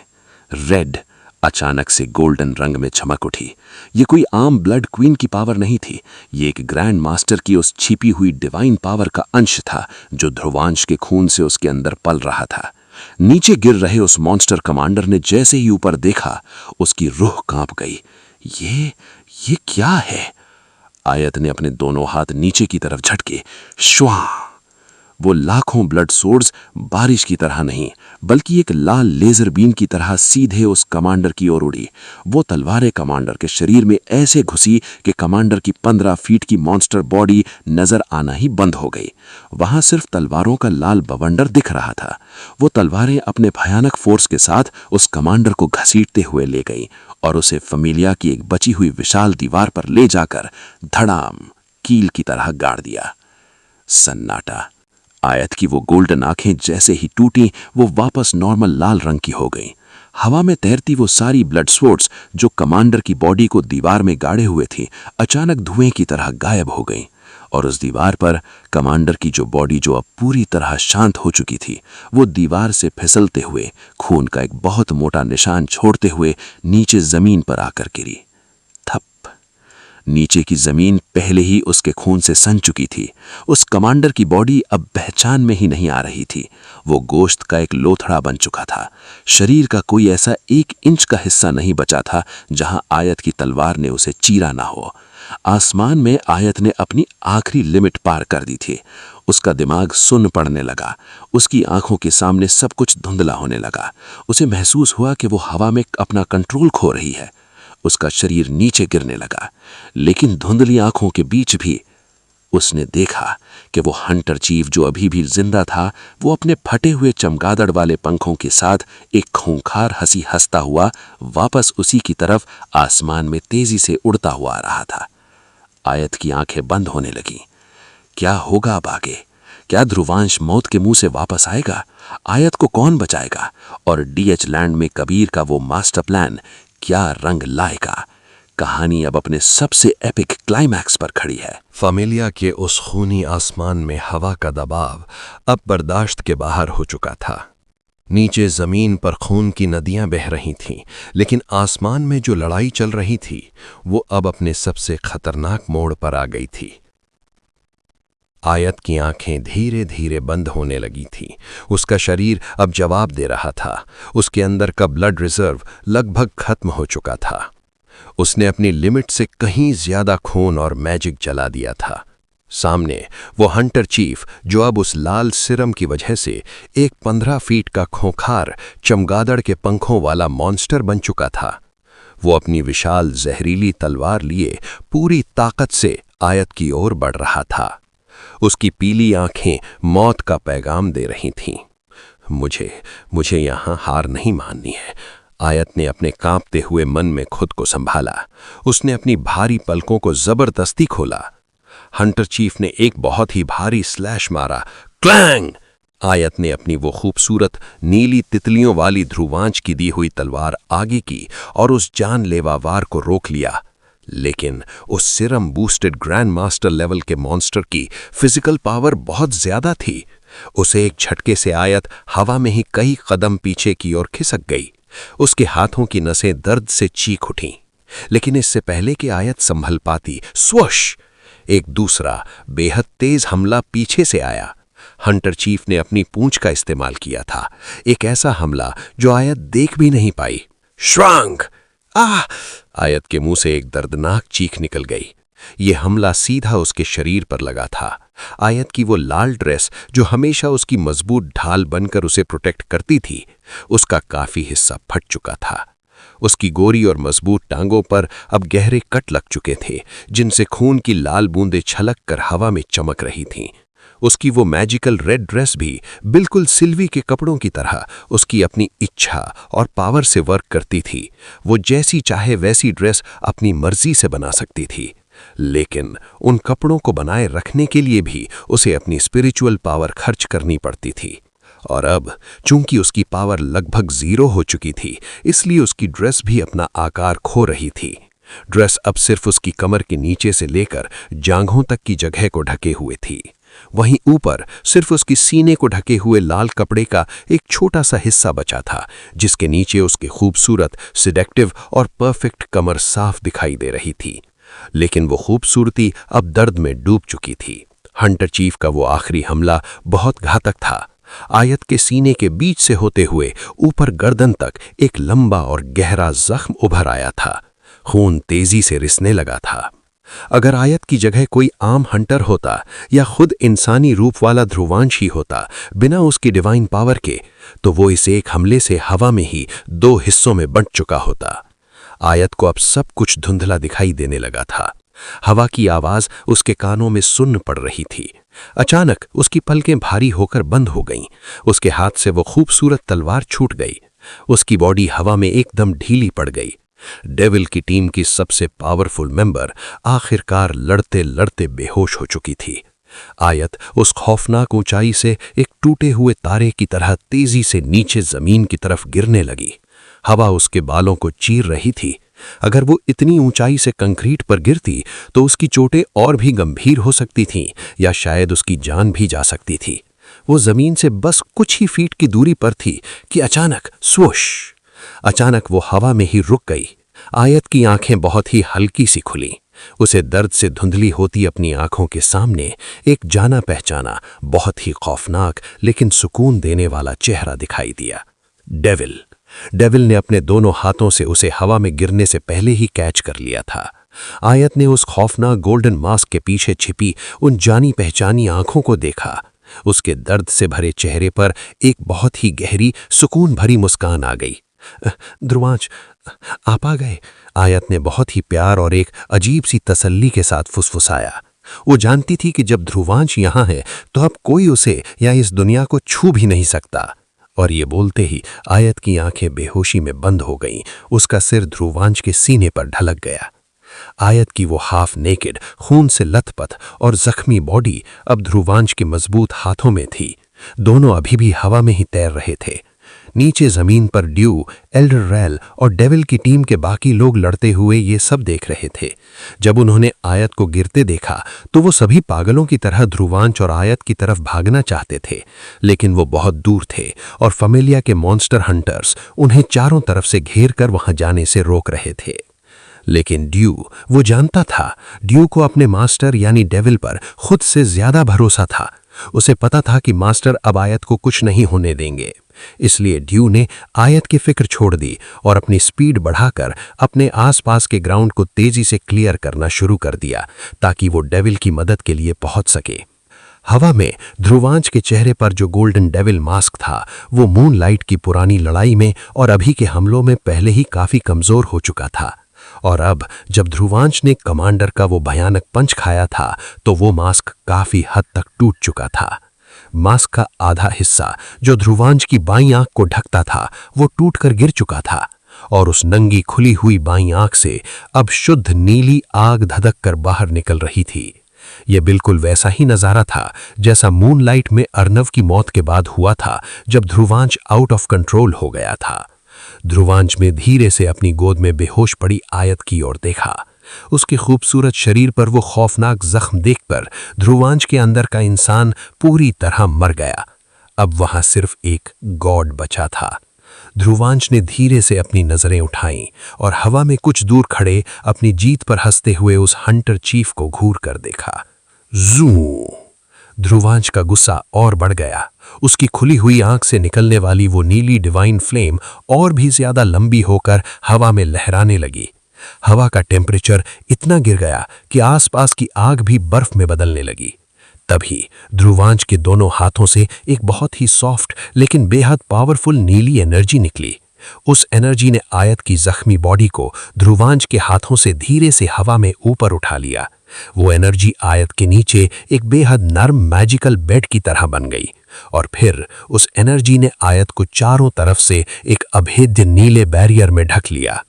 रेड अचानक से गोल्डन रंग में चमक उठी। ये कोई आम ब्लड क्वीन की पावर नहीं थी। ये एक ग्रैंड मास्टर की उस छिपी हुई डिवाइन पावर का अंश था जो ध्रुवांश के खून से उसके अंदर पल रहा था। नीचे गिर रहे उस मॉन्स्टर कमांडर ने जैसे ही ऊपर देखा, उसकी रूह कांप गई। ये क्या है? आयत ने अपने दोनों हाथ नीचे की तरफ झटके। श्वा! वो लाखों ब्लड सोर्स बारिश की तरह नहीं, बल्कि एक लाल लेजर बीम की तरह सीधे उस कमांडर की ओर उड़ी। वो तलवारें कमांडर के शरीर में ऐसे घुसी कि कमांडर की 15 फीट की मॉन्स्टर बॉडी नजर आना ही बंद हो गई। वहां सिर्फ तलवारों का लाल बवंडर दिख रहा था। वो तलवारें अपने भयानक फोर्स के साथ उस कमांडर को घसीटते हुए ले गई और उसे फमीलिया की एक बची हुई विशाल दीवार पर ले जाकर धड़ाम कील की तरह गाड़ दिया। सन्नाटा। आयत की वो गोल्डन आंखें जैसे ही टूटी, वो वापस नॉर्मल लाल रंग की हो गईं। हवा में तैरती वो सारी ब्लड स्वॉर्ड्स जो कमांडर की बॉडी को दीवार में गाड़े हुए थी, अचानक धुएं की तरह गायब हो गईं और उस दीवार पर कमांडर की जो बॉडी जो अब पूरी तरह शांत हो चुकी थी, वो दीवार से फिसलते हुए खून का एक बहुत मोटा निशान छोड़ते हुए नीचे जमीन पर आकर गिरी। थप! नीचे की जमीन पहले ही उसके खून से सन चुकी थी। उस कमांडर की बॉडी अब पहचान में ही नहीं आ रही थी। वो गोश्त का एक लोथड़ा बन चुका था। शरीर का कोई ऐसा 1 इंच का हिस्सा नहीं बचा था जहां आयत की तलवार ने उसे चीरा ना हो। आसमान में आयत ने अपनी आखिरी लिमिट पार कर दी थी। उसका दिमाग सुन्न पड़ने लगा। उसकी आंखों के सामने सब कुछ धुंधला होने लगा। उसे महसूस हुआ कि वो हवा में अपना कंट्रोल खो रही है। उसका शरीर नीचे गिरने लगा, लेकिन धुंधली आंखों के बीच भी उसने देखा कि वो हंटर चीफ जो अभी भी जिंदा था, वो अपने फटे हुए चमगादड़ वाले पंखों के साथ एक खूंखार हंसी हंसता हुआ वापस उसी की तरफ आसमान में तेजी से उड़ता हुआ आ रहा था। आयत की आंखें बंद होने लगीं। क्या होगा अब आगे? क्या ध्रुवांश मौत के मुंह से वापस आएगा? आयत को कौन बचाएगा? और डीएच लैंड में कबीर का वो मास्टर प्लान क्या रंग लाएगा? कहानी अब अपने सबसे एपिक क्लाइमैक्स पर खड़ी है। फामिलिया के उस खूनी आसमान में हवा का दबाव अब बर्दाश्त के बाहर हो चुका था। नीचे जमीन पर खून की नदियां बह रही थीं, लेकिन आसमान में जो लड़ाई चल रही थी वो अब अपने सबसे खतरनाक मोड़ पर आ गई थी। आयत की आंखें धीरे धीरे बंद होने लगी थीं। उसका शरीर अब जवाब दे रहा था। उसके अंदर का ब्लड रिजर्व लगभग खत्म हो चुका था। उसने अपनी लिमिट से कहीं ज्यादा खून और मैजिक जला दिया था। सामने वो हंटर चीफ, जो अब उस लाल सिरम की वजह से एक 15 फीट का खोंखार चमगादड़ के पंखों वाला मॉन्स्टर बन चुका था। वो अपनी विशाल जहरीली तलवार लिए पूरी ताकत से आयत की ओर बढ़ रहा था। उसकी पीली आंखें मौत का पैगाम दे रही थीं। मुझे यहां हार नहीं माननी है। आयत ने अपने कांपते हुए मन में खुद को संभाला। उसने अपनी भारी पलकों को जबरदस्ती खोला। हंटर चीफ ने एक बहुत ही भारी स्लैश मारा। क्लैंग! आयत ने अपनी वो खूबसूरत नीली तितलियों वाली ध्रुवांश की दी हुई तलवार आगे की और उस जानलेवा वार को रोक लिया। लेकिन उस Siram boosted grand master level के मॉन्स्टर की फिजिकल पावर बहुत ज्यादा थी। उसे एक झटके से आयत हवा में ही कई कदम पीछे की ओर खिसक गई। उसके हाथों की नसें दर्द से चीख उठीं। लेकिन इससे पहले कि आयत संभल पाती, स्वश! एक दूसरा बेहद तेज हमला पीछे से आया। हंटर चीफ ने अपनी पूंछ का इस्तेमाल किया था। एक ऐसा हमला जो आयत देख भी नहीं पाई। श्रांक! आह! आयत के मुंह से एक दर्दनाक चीख निकल गई। ये हमला सीधा उसके शरीर पर लगा था। आयत की वो लाल ड्रेस जो हमेशा उसकी मजबूत ढाल बनकर उसे प्रोटेक्ट करती थी, उसका काफी हिस्सा फट चुका था। उसकी गोरी और मजबूत टांगों पर अब गहरे कट लग चुके थे, जिनसे खून की लाल बूंदें छलक कर हवा में चमक रही थीं। उसकी वो मैजिकल रेड ड्रेस भी बिल्कुल सिल्वी के कपड़ों की तरह उसकी अपनी इच्छा और पावर से वर्क करती थी। वो जैसी चाहे वैसी ड्रेस अपनी मर्जी से बना सकती थी। लेकिन उन कपड़ों को बनाए रखने के लिए भी उसे अपनी स्पिरिचुअल पावर खर्च करनी पड़ती थी। और अब चूंकि उसकी पावर लगभग 0 हो चुकी थी, इसलिए उसकी ड्रेस भी अपना आकार खो रही थी। ड्रेस अब सिर्फ उसकी कमर के नीचे से लेकर जांघों तक की जगह को ढके हुए थी। वहीं ऊपर सिर्फ उसकी सीने को ढके हुए लाल कपड़े का एक छोटा सा हिस्सा बचा था, जिसके नीचे उसके खूबसूरत, सिडेक्टिव और परफेक्ट कमर साफ दिखाई दे रही थी। लेकिन वो खूबसूरती अब दर्द में डूब चुकी थी। हंटर चीफ का वो आखिरी हमला बहुत घातक था। आयत के सीने के बीच से होते हुए ऊपर गर्दन तक एक लंबा और गहरा जख्म उभर आया था। खून तेजी से रिसने लगा था। अगर आयत की जगह कोई आम हंटर होता या खुद इंसानी रूप वाला ध्रुवांश ही होता बिना उसकी डिवाइन पावर के, तो वो इस एक हमले से हवा में ही 2 हिस्सों में बंट चुका होता। आयत को अब सब कुछ धुंधला दिखाई देने लगा था। हवा की आवाज उसके कानों में सुन्न पड़ रही थी। अचानक उसकी पलकें भारी होकर बंद हो गईं। उसके हाथ से वो खूबसूरत तलवार छूट गई। उसकी बॉडी हवा में एकदम ढीली पड़ गई। डेविल की टीम की सबसे पावरफुल मेंबर आखिरकार लड़ते लड़ते बेहोश हो चुकी थी। आयत उस खौफनाक ऊंचाई से एक टूटे हुए तारे की तरह तेजी से नीचे जमीन की तरफ गिरने लगी। हवा उसके बालों को चीर रही थी। अगर वो इतनी ऊंचाई से कंक्रीट पर गिरती तो उसकी चोटें और भी गंभीर हो सकती थीं, या शायद उसकी जान भी जा सकती थी। वो जमीन से बस कुछ ही फीट की दूरी पर थी कि अचानक स्वोश! अचानक वो हवा में ही रुक गई। आयत की आंखें बहुत ही हल्की सी खुली। उसे दर्द से धुंधली होती अपनी आंखों के सामने एक जाना पहचाना, बहुत ही खौफनाक लेकिन सुकून देने वाला चेहरा दिखाई दिया। डेविल ने अपने दोनों हाथों से उसे हवा में गिरने से पहले ही कैच कर लिया था। आयत ने उस खौफनाक गोल्डन मास्क के पीछे छिपी उन जानी पहचानी आंखों को देखा। उसके दर्द से भरे चेहरे पर एक बहुत ही गहरी, सुकून भरी मुस्कान आ गई। ध्रुवांश, आप आ गए। आयत ने बहुत ही प्यार और एक अजीब सी तसल्ली के साथ फुसफुसाया। वो जानती थी कि जब ध्रुवांश यहाँ है तो अब कोई उसे या इस दुनिया को छू भी नहीं सकता। और ये बोलते ही आयत की आंखें बेहोशी में बंद हो गईं, उसका सिर ध्रुवांश के सीने पर ढलक गया। आयत की वो हाफ नेकेड, खून से लथपथ और जख्मी बॉडी अब ध्रुवांश के मजबूत हाथों में थी। दोनों अभी भी हवा में ही तैर रहे थे। नीचे जमीन पर ड्यू, एल्डर रैल और डेविल की टीम के बाकी लोग लड़ते हुए ये सब देख रहे थे। जब उन्होंने आयत को गिरते देखा तो वो सभी पागलों की तरह ध्रुवांश और आयत की तरफ भागना चाहते थे, लेकिन वो बहुत दूर थे और फमेलिया के मॉन्स्टर हंटर्स उन्हें चारों तरफ से घेर कर वहां जाने से रोक रहे थे। लेकिन ड्यू, वो जानता था, ड्यू को अपने मास्टर यानी डेविल पर खुद से ज्यादा भरोसा था। उसे पता था कि मास्टर अब आयत को कुछ नहीं होने देंगे। इसलिए ड्यू ने आयत की फिक्र छोड़ दी और अपनी स्पीड बढ़ाकर अपने आसपास के ग्राउंड को तेजी से क्लियर करना शुरू कर दिया ताकि वो डेविल की मदद के लिए पहुंच सके। हवा में ध्रुवांश के चेहरे पर जो गोल्डन डेविल मास्क था वो मूनलाइट की पुरानी लड़ाई में और अभी के हमलों में पहले ही काफी कमजोर हो चुका था। और अब जब ध्रुवांश ने कमांडर का वो भयानक पंच खाया था तो वो मास्क काफी हद तक टूट चुका था। मास्क का आधा हिस्सा जो ध्रुवांश की बाईं आंख को ढकता था वो टूटकर गिर चुका था और उस नंगी खुली हुई बाईं आंख से अब शुद्ध नीली आग धधक कर बाहर निकल रही थी। यह बिल्कुल वैसा ही नजारा था जैसा मूनलाइट में अर्नव की मौत के बाद हुआ था जब ध्रुवांश आउट ऑफ कंट्रोल हो गया था। ध्रुवांश में धीरे से अपनी गोद में बेहोश पड़ी आयत की ओर देखा। उसके खूबसूरत शरीर पर वो खौफनाक जख्म देखकर ध्रुवांश के अंदर का इंसान पूरी तरह मर गया। अब वहां सिर्फ एक गॉड बचा था। ध्रुवांश ने धीरे से अपनी नजरें उठाईं और हवा में कुछ दूर खड़े अपनी जीत पर हंसते हुए उस हंटर चीफ को घूर कर देखा। जू! ध्रुवांश का गुस्सा और बढ़ गया। उसकी खुली हुई आंख से निकलने वाली वो नीली डिवाइन फ्लेम और भी ज्यादा लंबी होकर हवा में लहराने लगी। हवा का टेम्परेचर इतना गिर गया कि आसपास की आग भी बर्फ में बदलने लगी। तभी ध्रुवांश के दोनों हाथों से एक बहुत ही सॉफ्ट लेकिन बेहद पावरफुल नीली एनर्जी निकली। उस एनर्जी ने आयत की जख्मी बॉडी को ध्रुवांश के हाथों से धीरे से हवा में ऊपर उठा लिया। वो एनर्जी आयत के नीचे एक बेहद नर्म मैजिकल बेड की तरह बन गई और फिर उस एनर्जी ने आयत को चारों तरफ से एक अभेद्य नीले बैरियर में ढक लिया।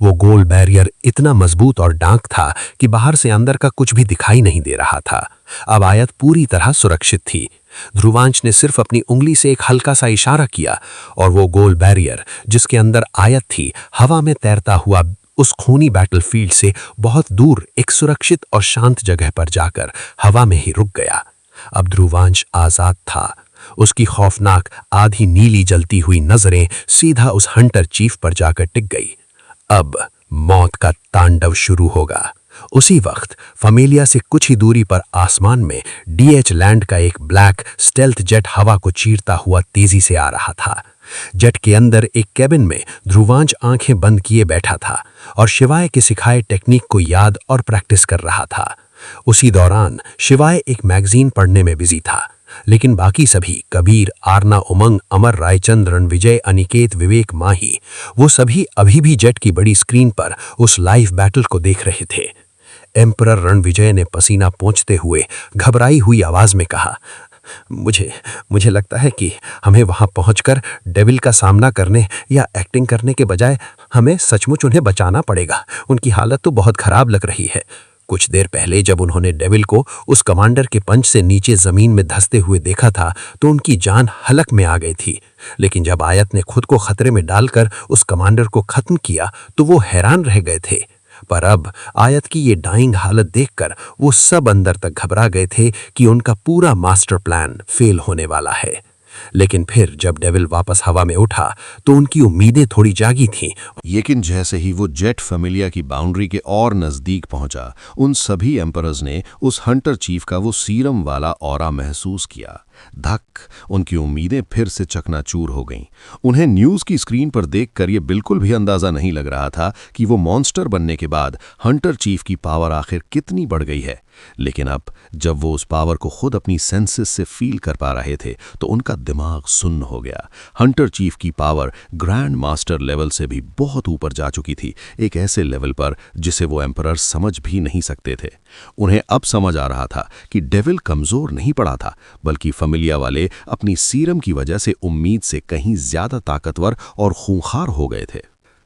वो गोल बैरियर इतना मजबूत और डांक था कि बाहर से अंदर का कुछ भी दिखाई नहीं दे रहा था। अब आयत पूरी तरह सुरक्षित थी। ध्रुवांश ने सिर्फ अपनी उंगली से एक हल्का सा इशारा किया और वो गोल बैरियर जिसके अंदर आयत थी हवा में तैरता हुआ उस खूनी बैटलफील्ड से बहुत दूर एक सुरक्षित और शांत जगह पर जाकर हवा में ही रुक गया। अब ध्रुवांश आजाद था। उसकी खौफनाक आधी नीली जलती हुई नजरें सीधा उस हंटर चीफ पर जाकर टिक गई। अब मौत का तांडव शुरू होगा। उसी वक्त फमेलिया से कुछ ही दूरी पर आसमान में डीएच लैंड का एक ब्लैक स्टेल्थ जेट हवा को चीरता हुआ तेजी से आ रहा था। जेट के अंदर एक कैबिन में ध्रुवांश आंखें बंद किए बैठा था और शिवाय के सिखाए टेक्निक को याद और प्रैक्टिस कर रहा था। उसी दौरान शिवाय एक मैगजीन पढ़ने में बिजी था, लेकिन बाकी सभी कबीर, आरना, उमंग, अमर, रायचंद, रणविजय, अनिकेत, विवेक, माही वो सभी अभी भी जेट की बड़ी स्क्रीन पर उस लाइव बैटल को देख रहे थे। एम्परर रणविजय ने पसीना पोंछते हुए घबराई हुई आवाज में कहा, मुझे लगता है कि हमें वहां पहुंचकर डेविल का सामना करने या एक्टिंग करने के बजाय हमें सचमुच उन्हें बचाना पड़ेगा। उनकी हालत तो बहुत खराब लग रही है। कुछ देर पहले जब उन्होंने डेविल को उस कमांडर के पंच से नीचे जमीन में धंसते हुए देखा था तो उनकी जान हलक में आ गई थी, लेकिन जब आयत ने खुद को खतरे में डालकर उस कमांडर को खत्म किया तो वो हैरान रह गए थे। पर अब आयत की ये डाइंग हालत देखकर वो सब अंदर तक घबरा गए थे कि उनका पूरा मास्टर प्लान फेल होने वाला है। लेकिन फिर जब डेविल वापस हवा में उठा तो उनकी उम्मीदें थोड़ी जागी थीं। लेकिन जैसे ही वो जेट फैमिलिया की बाउंड्री के और नजदीक पहुंचा, उन सभी एम्परर्स ने उस हंटर चीफ का वो सीरम वाला ऑरा महसूस किया। धक, उनकी उम्मीदें फिर से चकनाचूर हो गईं। उन्हें न्यूज़ की स्क्रीन पर देखकर ये बिल्कुल भी अंदाजा नहीं लग रहा था कि वो मॉन्स्टर बनने के बाद हंटर चीफ की पावर आखिर कितनी बढ़ गई है। लेकिन अब जब वो उस पावर को खुद अपनी सेंसेस से फील कर पा रहे थे तो उनका दिमाग सुन्न हो गया। हंटर चीफ की पावर ग्रैंड मास्टर लेवल से भी बहुत ऊपर जा चुकी थी, एक ऐसे लेवल पर जिसे वो एम्परर समझ भी नहीं सकते थे। उन्हें अब समझ आ रहा था कि डेविल कमजोर नहीं पड़ा था, बल्कि फैमिलिया वाले अपनी सीरम की वजह से उम्मीद से कहीं ज्यादा ताकतवर और खूंखार हो गए थे।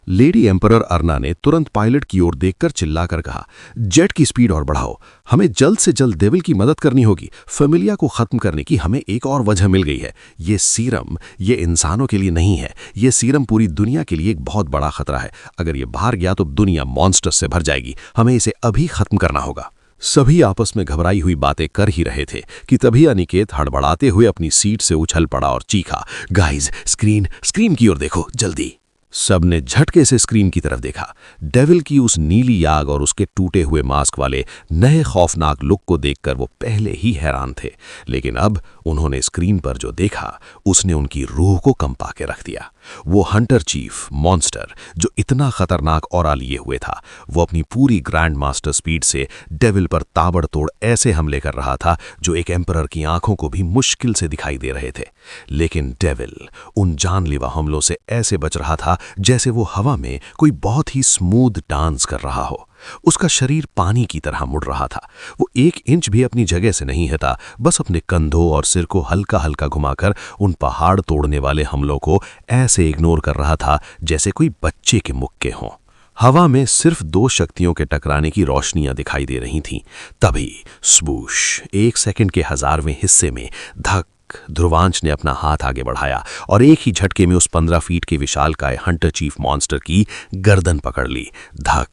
लेडी एम्परर अर्ना ने तुरंत पायलट की ओर देखकर चिल्लाकर कहा, जेट की स्पीड और बढ़ाओ, हमें जल्द से जल्द डेविल की मदद करनी होगी। फैमिलिया को खत्म करने की हमें एक और वजह मिल गई है। ये सीरम ये इंसानों के लिए नहीं है, ये सीरम पूरी दुनिया के लिए एक बहुत बड़ा खतरा है। अगर ये बाहर गया तो दुनिया मॉन्स्टर से भर जाएगी, हमें इसे अभी खत्म करना होगा। सभी आपस में घबराई हुई बातें कर ही रहे थे कि तभी अनिकेत हड़बड़ाते हुए अपनी सीट से उछल पड़ा और चीखा, गाइज स्क्रीन की ओर देखो जल्दी। सबने झटके से स्क्रीन की तरफ देखा। डेविल की उस नीली आग और उसके टूटे हुए मास्क वाले नए खौफनाक लुक को देखकर वो पहले ही हैरान थे, लेकिन अब उन्होंने स्क्रीन पर जो देखा उसने उनकी रूह को कंपा के रख दिया। वो हंटर चीफ मॉन्स्टर जो इतना खतरनाक ऑरा लिए हुए था, वो अपनी पूरी ग्रैंड मास्टर स्पीड से डेविल पर ताबड़तोड़ ऐसे हमले कर रहा था जो एक एम्परर की आंखों को भी मुश्किल से दिखाई दे रहे थे। लेकिन डेविल उन जानलेवा हमलों से ऐसे बच रहा था जैसे वो हवा में कोई बहुत ही स्मूथ डांस कर रहा हो। उसका शरीर पानी की तरह मुड़ रहा था। वो 1 इंच भी अपनी जगह से नहीं हिला, बस अपने कंधों और सिर को हल्का हल्का घुमाकर उन पहाड़ तोड़ने वाले हमलों को ऐसे इग्नोर कर रहा था जैसे कोई बच्चे के मुक्के हों। हवा में सिर्फ 2 शक्तियों के टकराने की रोशनियां दिखाई दे रही थीं। तभी स्बूश, 1 सेकंड के 1000वें हिस्से में धक, ध्रुवांश ने अपना हाथ आगे बढ़ाया और एक ही झटके में उस 15 फीट के विशालकाय हंटर चीफ मॉन्स्टर की गर्दन पकड़ ली। धक,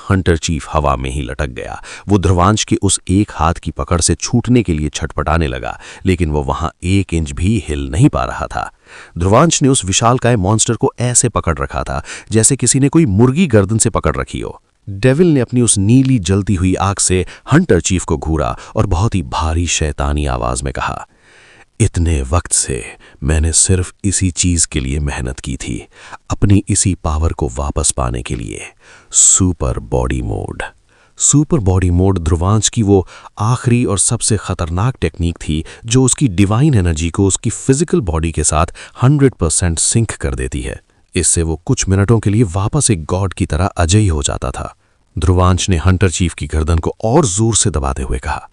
हंटर चीफ हवा में ही लटक गया। वो ध्रुवांश के उस एक हाथ की पकड़ से छूटने के लिए छटपटाने लगा, लेकिन वो वहां 1 इंच भी हिल नहीं पा रहा था। ध्रुवांश ने उस विशालकाय मॉन्स्टर को ऐसे पकड़ रखा था जैसे किसी ने कोई मुर्गी गर्दन से पकड़ रखी हो। डेविल ने अपनी उस नीली जलती हुई आंख से हंटर चीफ को घूरा और बहुत ही भारी शैतानी आवाज में कहा, इतने वक्त से मैंने सिर्फ इसी चीज के लिए मेहनत की थी, अपनी इसी पावर को वापस पाने के लिए। Super body mode. Super body mode Dhruvansh की वो आखिरी और सबसे खतरनाक टेक्निक थी जो उसकी डिवाइन एनर्जी को उसकी फिजिकल बॉडी के साथ 100% सिंक कर देती है। इससे वो कुछ मिनटों के लिए वापस एक गॉड की तरह अजयी हो जाता था। ध्रुवांश ने हंटर चीफ की गर्दन को और जोर से दबाते हुए कहा,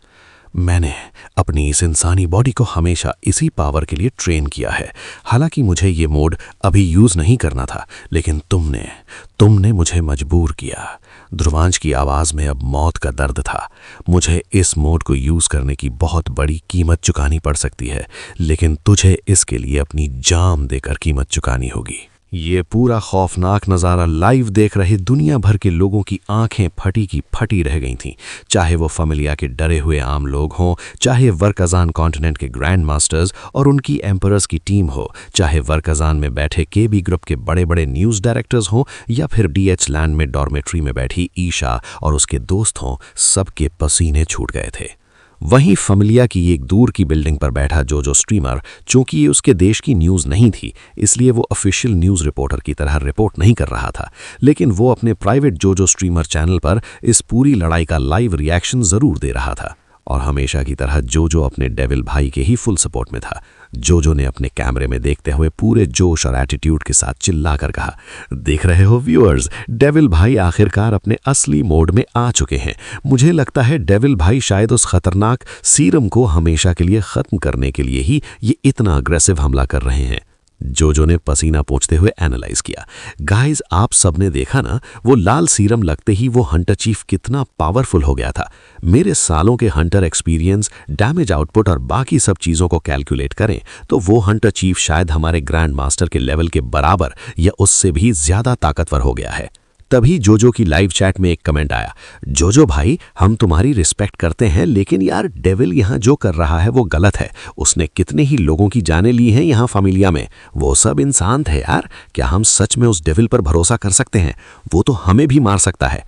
मैंने अपनी इस इंसानी बॉडी को हमेशा इसी पावर के लिए ट्रेन किया है। हालांकि मुझे ये मोड अभी यूज नहीं करना था, लेकिन तुमने मुझे मजबूर किया। ध्रुवांश की आवाज में अब मौत का दर्द था। मुझे इस मोड को यूज करने की बहुत बड़ी कीमत चुकानी पड़ सकती है, लेकिन तुझे इसके लिए अपनी जान देकर कीमत चुकानी होगी। ये पूरा खौफनाक नज़ारा लाइव देख रहे दुनिया भर के लोगों की आंखें फटी की फटी रह गई थीं, चाहे वो फैमिलिया के डरे हुए आम लोग हों, चाहे वर्कजान कॉन्टिनेंट के ग्रैंड मास्टर्स और उनकी एम्परर्स की टीम हो, चाहे वर्कजान में बैठे केबी ग्रुप के बड़े बड़े न्यूज़ डायरेक्टर्स हों या फिर डीएच लैंड में डॉर्मेट्री में बैठी ईशा और उसके दोस्त हों, सबके पसीने छूट गए थे। वहीं फैमिलिया की एक दूर की बिल्डिंग पर बैठा जोजो स्ट्रीमर, चूंकि ये उसके देश की न्यूज़ नहीं थी, इसलिए वो ऑफिशियल न्यूज़ रिपोर्टर की तरह रिपोर्ट नहीं कर रहा था, लेकिन वो अपने प्राइवेट जोजो स्ट्रीमर चैनल पर इस पूरी लड़ाई का लाइव रिएक्शन ज़रूर दे रहा था। और हमेशा की तरह जोजो अपने डेविल भाई के ही फुल सपोर्ट में था। जोजो ने अपने कैमरे में देखते हुए पूरे जोश और एटीट्यूड के साथ चिल्लाकर कहा, देख रहे हो व्यूअर्स, डेविल भाई आखिरकार अपने असली मोड में आ चुके हैं। मुझे लगता है डेविल भाई शायद उस खतरनाक सीरम को हमेशा के लिए खत्म करने के लिए ही ये इतना अग्रेसिव हमला कर रहे हैं। जोजो ने पसीना पोंछते हुए एनालाइज किया। गाइस, आप सबने देखा ना, वो लाल सीरम लगते ही वो हंटर चीफ कितना पावरफुल हो गया था। मेरे सालों के हंटर एक्सपीरियंस, डैमेज आउटपुट और बाकी सब चीज़ों को कैलकुलेट करें तो वो हंटर चीफ शायद हमारे ग्रैंड मास्टर के लेवल के बराबर या उससे भी ज़्यादा ताकतवर हो गया है। तभी जोजो की लाइव चैट में एक कमेंट आया, जोजो भाई, हम तुम्हारी रिस्पेक्ट करते हैं, लेकिन यार डेविल यहाँ जो कर रहा है वो गलत है। उसने कितने ही लोगों की जानें ली हैं यहाँ फैमिलिया में। वो सब इंसान थे यार, क्या हम सच में उस डेविल पर भरोसा कर सकते हैं? वो तो हमें भी मार सकता है।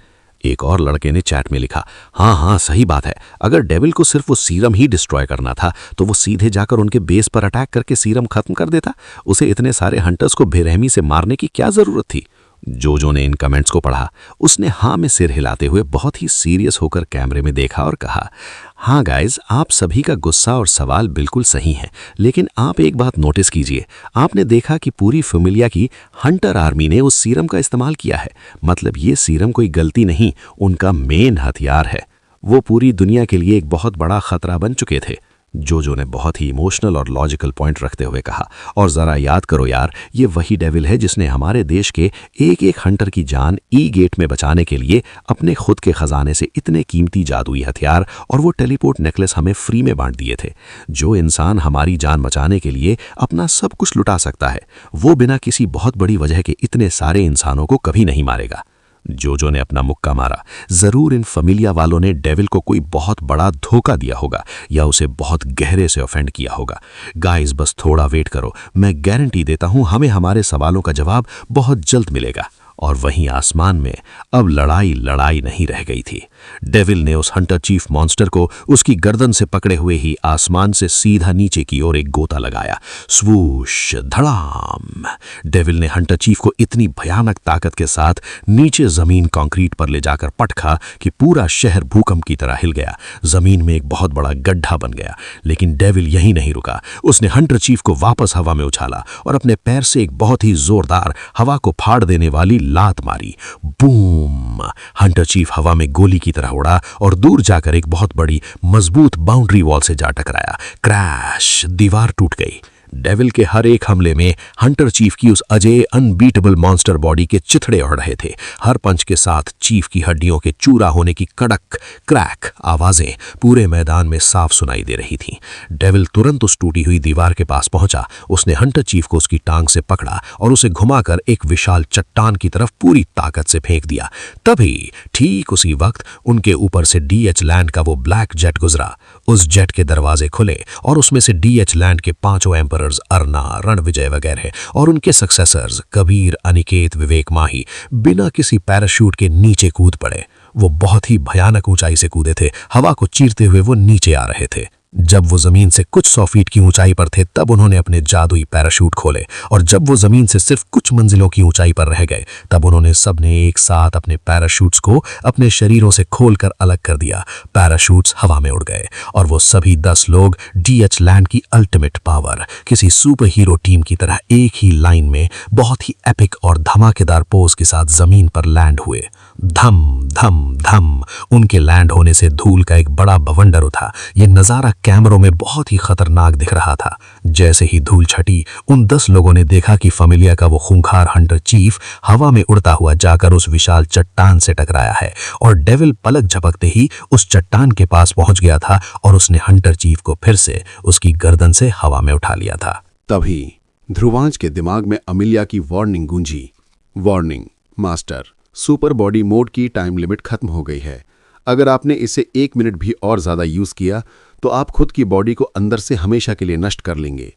एक और लड़के ने चैट में लिखा, हाँ सही बात है, अगर डेविल को सिर्फ वो सीरम ही डिस्ट्रॉय करना था तो वो सीधे जाकर उनके बेस पर अटैक करके सीरम खत्म कर देता। उसे इतने सारे हंटर्स को बेरहमी से मारने की क्या जरूरत थी। जो ने इन कमेंट्स को पढ़ा उसने हाँ में सिर हिलाते हुए बहुत ही सीरियस होकर कैमरे में देखा और कहा, हाँ गाइज, आप सभी का गुस्सा और सवाल बिल्कुल सही है, लेकिन आप एक बात नोटिस कीजिए। आपने देखा कि पूरी फैमिलिया की हंटर आर्मी ने उस सीरम का इस्तेमाल किया है। मतलब ये सीरम कोई गलती नहीं, उनका मेन हथियार है। वो पूरी दुनिया के लिए एक बहुत बड़ा खतरा बन चुके थे। जो ने बहुत ही इमोशनल और लॉजिकल पॉइंट रखते हुए कहा, और ज़रा याद करो यार, ये वही डेविल है जिसने हमारे देश के एक एक हंटर की जान ई गेट में बचाने के लिए अपने खुद के खजाने से इतने कीमती जादुई हथियार और वो टेलीपोर्ट नेकलेस हमें फ्री में बांट दिए थे। जो इंसान हमारी जान बचाने के लिए अपना सब कुछ लुटा सकता है, वो बिना किसी बहुत बड़ी वजह के इतने सारे इंसानों को कभी नहीं मारेगा। जो ने अपना मुक्का मारा। जरूर इन फैमिलिया वालों ने डेविल को कोई बहुत बड़ा धोखा दिया होगा या उसे बहुत गहरे से ऑफेंड किया होगा। गाइस, बस थोड़ा वेट करो, मैं गारंटी देता हूं हमें हमारे सवालों का जवाब बहुत जल्द मिलेगा। और वहीं आसमान में अब लड़ाई नहीं रह गई थी। डेविल ने उस हंटर चीफ मॉन्स्टर को उसकी गर्दन से पकड़े हुए ही आसमान से सीधा नीचे की ओर एक गोता लगाया। स्वूश, धड़ाम। डेविल ने हंटर चीफ को इतनी भयानक ताकत के साथ नीचे जमीन कंक्रीट पर ले जाकर पटका कि पूरा शहर भूकंप की तरह हिल गया। जमीन में एक बहुत बड़ा गड्ढा बन गया। लेकिन डेविल यहीं नहीं रुका। उसने हंटर चीफ को वापस हवा में उछाला और अपने पैर से एक बहुत ही जोरदार हवा को फाड़ देने वाली लात मारी। बूम! हंटर चीफ हवा में गोली की तरह उड़ा और दूर जाकर एक बहुत बड़ी मजबूत बाउंड्री वॉल से जा टकराया। क्रैश! दीवार टूट गई। डेविल के हर एक हमले में हंटर चीफ की उस अजय अनबीटेबल मॉन्स्टर बॉडी के चिथड़े उड़ रहे थे। हर पंच के साथ चीफ की हड्डियों के चूरा होने की कड़क क्रैक आवाजें पूरे मैदान में साफ सुनाई दे रही थीं। डेविल तुरंत उस टूटी हुई दीवार के पास पहुंचा। उसने हंटर चीफ को उसकी टांग से पकड़ा और उसे घुमाकर एक विशाल चट्टान की तरफ पूरी ताकत से फेंक दिया। तभी ठीक उसी वक्त उनके ऊपर से डीएच लैंड का वो ब्लैक जेट गुजरा। उस जेट के दरवाजे खुले और उसमें से डीएच लैंड के 5 एम्परर्स अर्ना, रणविजय वगैरह और उनके सक्सेसर्स कबीर, अनिकेत, विवेक माही बिना किसी पैराशूट के नीचे कूद पड़े। वो बहुत ही भयानक ऊंचाई से कूदे थे। हवा को चीरते हुए वो नीचे आ रहे थे। जब वो जमीन से कुछ 100 फीट की ऊंचाई पर थे तब उन्होंने अपने जादुई पैराशूट खोले, और जब वो जमीन से सिर्फ कुछ मंजिलों की ऊंचाई पर रह गए तब उन्होंने सबने एक साथ अपने पैराशूट्स को अपने शरीरों से खोलकर अलग कर दिया। पैराशूट्स हवा में उड़ गए और वो सभी 10 लोग डीएच लैंड की अल्टीमेट पावर, किसी सुपर हीरो टीम की तरह एक ही लाइन में बहुत ही एपिक और धमाकेदार पोज के साथ जमीन पर लैंड हुए। धम धम धम उनके लैंड होने से धूल का एक बड़ा बवंडर उठा। ये नजारा कैमरों में बहुत ही खतरनाक दिख रहा था। जैसे ही धूल छटी, उन 10 लोगों ने देखा कि फैमिलिया का वो खूंखार हंटर चीफ हवा में उड़ता हुआ जाकर उस विशाल चट्टान से टकराया है, और डेविल पलक झपकते ही उस चट्टान के पास पहुंच गया था और उसने हंटर चीफ को फिर से उसकी गर्दन से हवा में उठा लिया था। तभी ध्रुवांश के दिमाग में अमिलिया की वार्निंग गूंजी। Warning master, super body mode की टाइम लिमिट खत्म हो गई है। अगर आपने इसे 1 मिनट भी और ज्यादा यूज किया तो आप खुद की बॉडी को अंदर से हमेशा के लिए नष्ट कर लेंगे।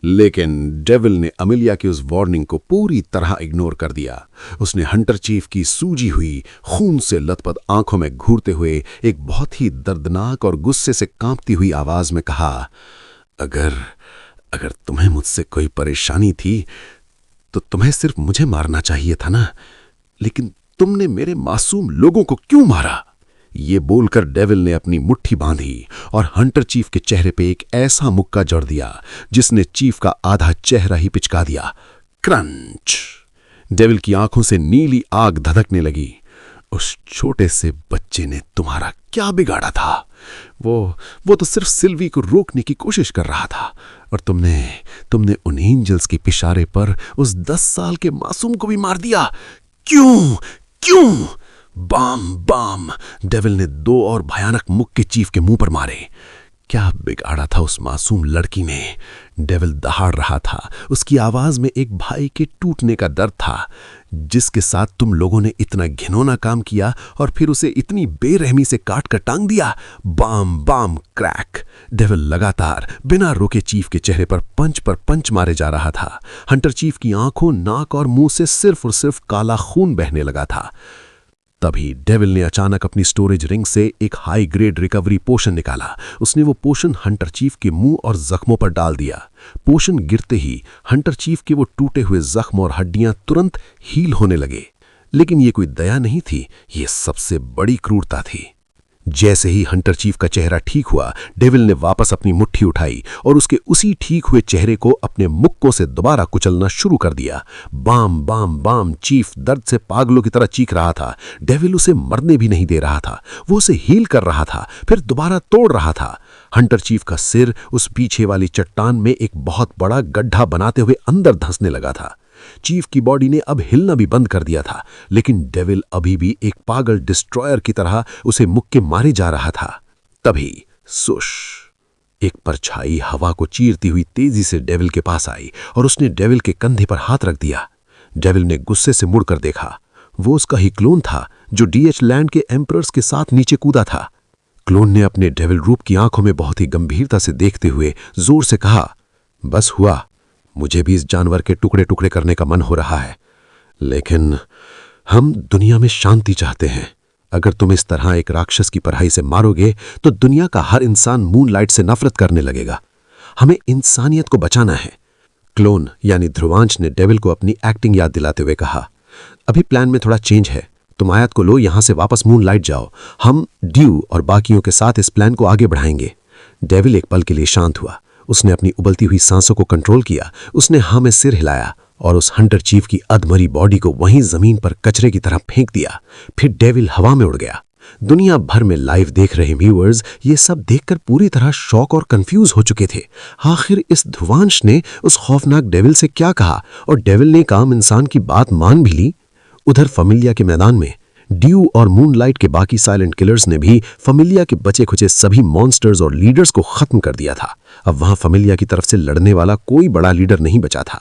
लेकिन डेविल ने अमिलिया की उस वार्निंग को पूरी तरह इग्नोर कर दिया। उसने हंटर चीफ की सूजी हुई, खून से लथपथ आंखों में घूरते हुए एक बहुत ही दर्दनाक और गुस्से से कांपती हुई आवाज में कहा, अगर तुम्हें मुझसे कोई परेशानी थी तो तुम्हें सिर्फ मुझे मारना चाहिए था ना, लेकिन तुमने मेरे मासूम लोगों को क्यों मारा? ये बोलकर डेविल ने अपनी मुट्ठी बांधी और हंटर चीफ के चेहरे पे एक ऐसा मुक्का जड़ दिया जिसने चीफ का आधा चेहरा ही पिचका दिया। क्रंच! डेविल की आंखों से नीली आग धधकने लगी। उस छोटे से बच्चे ने तुम्हारा क्या बिगाड़ा था? वो तो सिर्फ सिल्वी को रोकने की कोशिश कर रहा था, और तुमने उन एंजल्स के इशारे पर उस 10 साल के मासूम को भी मार दिया। क्यों? Balm balm! डेविल ने 2 और भयानक मुक्के चीफ के मुंह पर मारे। क्या बिगाड़ा था उस मासूम लड़की ने? डेविल दहाड़ रहा था। उसकी आवाज में एक भाई के टूटने का दर्द था, जिसके साथ तुम लोगों ने इतना घिनौना काम किया और फिर उसे इतनी बेरहमी से काट कर टांग दिया। Balm balm crack! डेविल लगातार बिना रोके चीफ के चेहरे पर पंच मारे जा रहा था। हंटर चीफ की आंखों, नाक और मुंह से सिर्फ और सिर्फ काला खून बहने लगा था। तभी डेविल ने अचानक अपनी स्टोरेज रिंग से एक हाई ग्रेड रिकवरी पोशन निकाला। उसने वो पोशन हंटर चीफ के मुंह और जख्मों पर डाल दिया। पोशन गिरते ही हंटर चीफ के वो टूटे हुए जख्म और हड्डियां तुरंत हील होने लगे। लेकिन ये कोई दया नहीं थी, ये सबसे बड़ी क्रूरता थी। जैसे ही हंटर चीफ का चेहरा ठीक हुआ, डेविल ने वापस अपनी मुट्ठी उठाई और उसके उसी ठीक हुए चेहरे को अपने मुक्कों से दोबारा कुचलना शुरू कर दिया। Balm balm balm. चीफ दर्द से पागलों की तरह चीख रहा था। डेविल उसे मरने भी नहीं दे रहा था, वो उसे हील कर रहा था, फिर दोबारा तोड़ रहा था। हंटर चीफ का सिर उस पीछे वाली चट्टान में एक बहुत बड़ा गड्ढा बनाते हुए अंदर धंसने लगा था। चीफ की बॉडी ने अब हिलना भी बंद कर दिया था, लेकिन डेविल अभी भी एक पागल डिस्ट्रॉयर की तरह उसे मुक्के मारे जा रहा था। तभी सुश, एक परछाई हवा को चीरती हुई तेजी से डेविल के पास आई और उसने डेविल के कंधे पर हाथ रख दिया। डेविल ने गुस्से से मुड़कर देखा। वो उसका ही क्लोन था जो डीएच लैंड के एम्परर्स के साथ नीचे कूदा था। क्लोन ने अपने डेविल रूप की आंखों में बहुत ही गंभीरता से देखते हुए जोर से कहा, बस हुआ, मुझे भी इस जानवर के टुकड़े टुकड़े करने का मन हो रहा है, लेकिन हम दुनिया में शांति चाहते हैं। अगर तुम इस तरह एक राक्षस की पढ़ाई से मारोगे तो दुनिया का हर इंसान मूनलाइट से नफरत करने लगेगा। हमें इंसानियत को बचाना है। क्लोन यानी ध्रुवांश ने डेविल को अपनी एक्टिंग याद दिलाते हुए कहा, अभी प्लान में थोड़ा चेंज है। तुम आयत को लो, यहां से वापस मूनलाइट जाओ। हम ड्यू और बाकियों के साथ इस प्लान को आगे बढ़ाएंगे। डेविल एक पल के लिए शांत हुआ। उसने अपनी उबलती हुई सांसों को कंट्रोल किया। उसने हाँ में सिर हिलाया और उस हंटर चीफ की अधमरी बॉडी को वहीं जमीन पर कचरे की तरह फेंक दिया। फिर डेविल हवा में उड़ गया। दुनिया भर में लाइव देख रहे व्यूअर्स ये सब देखकर पूरी तरह शॉक और कंफ्यूज हो चुके थे। आखिर इस ध्रुवांश ने उस खौफनाक डेविल से क्या कहा और डेविल ने एक आम इंसान की बात मान भी ली। उधर फमिलिया के मैदान में ड्यू और मूनलाइट के बाकी साइलेंट किलर्स ने भी फमिलिया के बचे खुचे सभी मॉन्स्टर्स और लीडर्स को खत्म कर दिया था। अब वहां फमिलिया की तरफ से लड़ने वाला कोई बड़ा लीडर नहीं बचा था।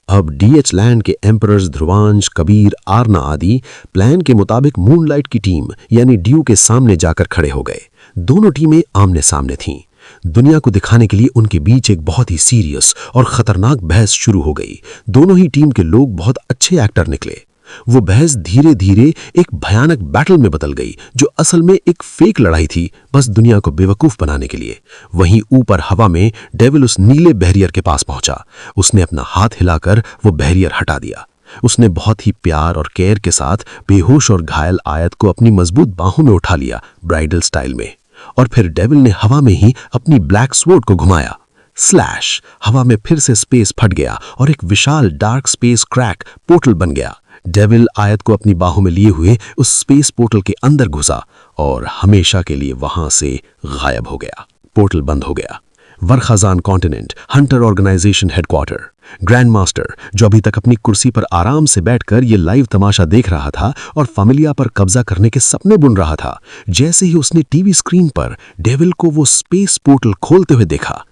अब डीएच लैंड के एम्परर्स ध्रुवांश, कबीर, आरना आदि प्लान के मुताबिक मूनलाइट की टीम यानी ड्यू के सामने जाकर खड़े हो गए। दोनों टीमें आमने सामने थीं। दुनिया को दिखाने के लिए उनके बीच एक बहुत ही सीरियस और खतरनाक बहस शुरू हो गई। दोनों ही टीम के लोग बहुत अच्छे एक्टर निकले। वो बहस धीरे धीरे एक भयानक बैटल में बदल गई, जो असल में एक फेक लड़ाई थी, बस दुनिया को बेवकूफ बनाने के लिए। वहीं ऊपर हवा में डेविल उस नीले बैरियर के पास पहुंचा। उसने अपना हाथ हिलाकर वो बैरियर हटा दिया। उसने बहुत ही प्यार और केयर के साथ बेहोश और घायल आयत को अपनी मजबूत बाहों में उठा लिया, ब्राइडल स्टाइल में। और फिर डेविल ने हवा में ही अपनी ब्लैक स्वॉर्ड को घुमाया। स्लैश! हवा में फिर से स्पेस फट गया और एक विशाल डार्क स्पेस क्रैक पोर्टल बन गया। डेविल आयत को अपनी बाहों में लिए हुए उस स्पेस पोर्टल के अंदर घुसा और हमेशा के लिए वहां से गायब हो गया। पोर्टल बंद हो गया। वरखाजान continent, hunter organisation headquarter. Grand master, जो अभी तक अपनी कुर्सी पर आराम से बैठकर ये लाइव तमाशा देख रहा था और फमिलिया पर कब्जा करने के सपने बुन रहा था, जैसे ही उसने टीवी स्क्रीन पर डेविल को वो स्पेस पोर्टल खोलते हुए देखा,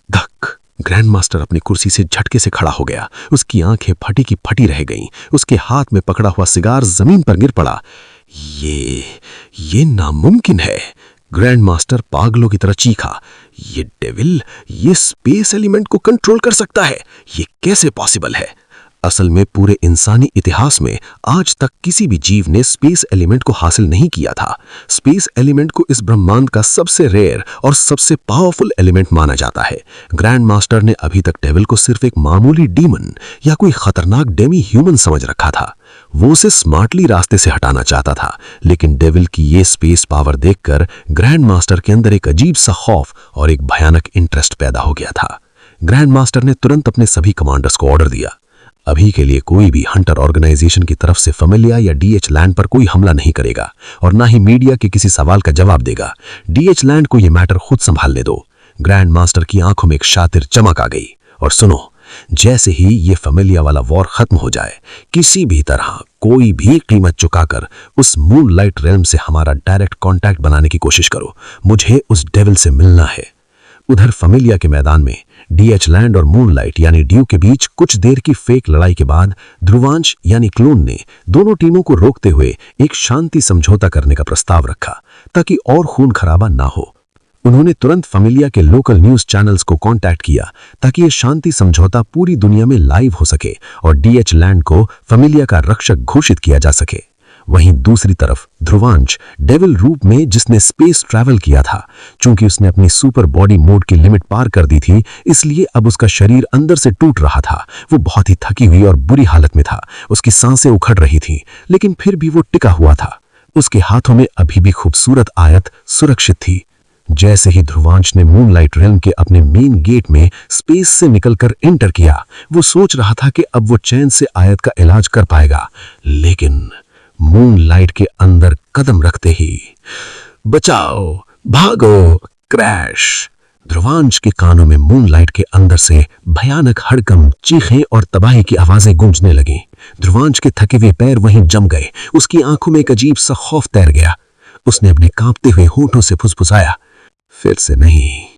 धक! ग्रैंड मास्टर अपनी कुर्सी से झटके से खड़ा हो गया। उसकी आंखें फटी की फटी रह गईं। उसके हाथ में पकड़ा हुआ सिगार जमीन पर गिर पड़ा। ये नामुमकिन है। ग्रैंड मास्टर पागलों की तरह चीखा, ये डेविल ये स्पेस एलिमेंट को कंट्रोल कर सकता है, ये कैसे पॉसिबल है? असल में पूरे इंसानी इतिहास में आज तक किसी भी जीव ने स्पेस एलिमेंट को हासिल नहीं किया था। स्पेस एलिमेंट को इस ब्रह्मांड का सबसे रेयर और सबसे पावरफुल एलिमेंट माना जाता है। ग्रैंड मास्टर ने अभी तक डेविल को सिर्फ एक मामूली डीमन या कोई खतरनाक डेमी ह्यूमन समझ रखा था। वो उसे स्मार्टली रास्ते से हटाना चाहता था, लेकिन डेविल की ये स्पेस पावर देखकर ग्रैंड मास्टर के अंदर एक अजीब सा खौफ और एक भयानक इंटरेस्ट पैदा हो गया था। ग्रैंड मास्टर ने तुरंत अपने सभी कमांडर्स को ऑर्डर दिया, अभी के लिए कोई भी हंटर ऑर्गेनाइजेशन की तरफ से फमिलिया या डीएच लैंड पर कोई हमला नहीं करेगा और ना ही मीडिया के किसी सवाल का जवाब देगा। डीएच लैंड को यह मैटर खुद संभालने दो। ग्रैंड मास्टर की आंखों में एक शातिर चमक आ गई। और सुनो, जैसे ही ये फमिलिया वाला वॉर खत्म हो जाए, किसी भी तरह कोई भी कीमत चुकाकर उस मूनलाइट रेल्म से हमारा डायरेक्ट कांटेक्ट बनाने की कोशिश करो। मुझे उस डेविल से मिलना है। उधर फमिलिया के मैदान में डीएच लैंड और मूनलाइट यानी ड्यू के बीच कुछ देर की फेक लड़ाई के बाद ध्रुवांश यानी क्लोन ने दोनों टीमों को रोकते हुए एक शांति समझौता करने का प्रस्ताव रखा ताकि और खून खराबा ना हो। उन्होंने तुरंत फमिलिया के लोकल न्यूज चैनल्स को कांटेक्ट किया ताकि ये शांति समझौता पूरी दुनिया में लाइव हो सके और डीएच लैंड को फमिलिया का रक्षक घोषित किया जा सके। वहीं दूसरी तरफ ध्रुवांश डेविल रूप में जिसने स्पेस ट्रैवल किया था, चूंकि उसने अपनी सुपर बॉडी मोड की लिमिट पार कर दी थी, इसलिए अब उसका शरीर अंदर से टूट रहा था। वो बहुत ही थकी हुई और बुरी हालत में था। उसकी सांसें उखड़ रही थीं, लेकिन फिर भी वो टिका हुआ था। उसके हाथों में अभी भी खूबसूरत आयत सुरक्षित थी। जैसे ही ध्रुवांश ने मूनलाइट रेल्म के अपने मेन गेट में स्पेस से निकलकर एंटर किया, वो सोच रहा था कि अब वो चैन से आयत का इलाज कर पाएगा, लेकिन मूनलाइट के अंदर कदम रखते ही बचाओ, भागो, क्रैश! ध्रुवांश के कानों में मूनलाइट के अंदर से भयानक हड़कंप, चीखें और तबाही की आवाजें गूंजने लगीं। ध्रुवांश के थके हुए पैर वहीं जम गए। उसकी आंखों में एक अजीब सा खौफ तैर गया। उसने अपने कांपते हुए होठों से फुसफुसाया, फिर से नहीं।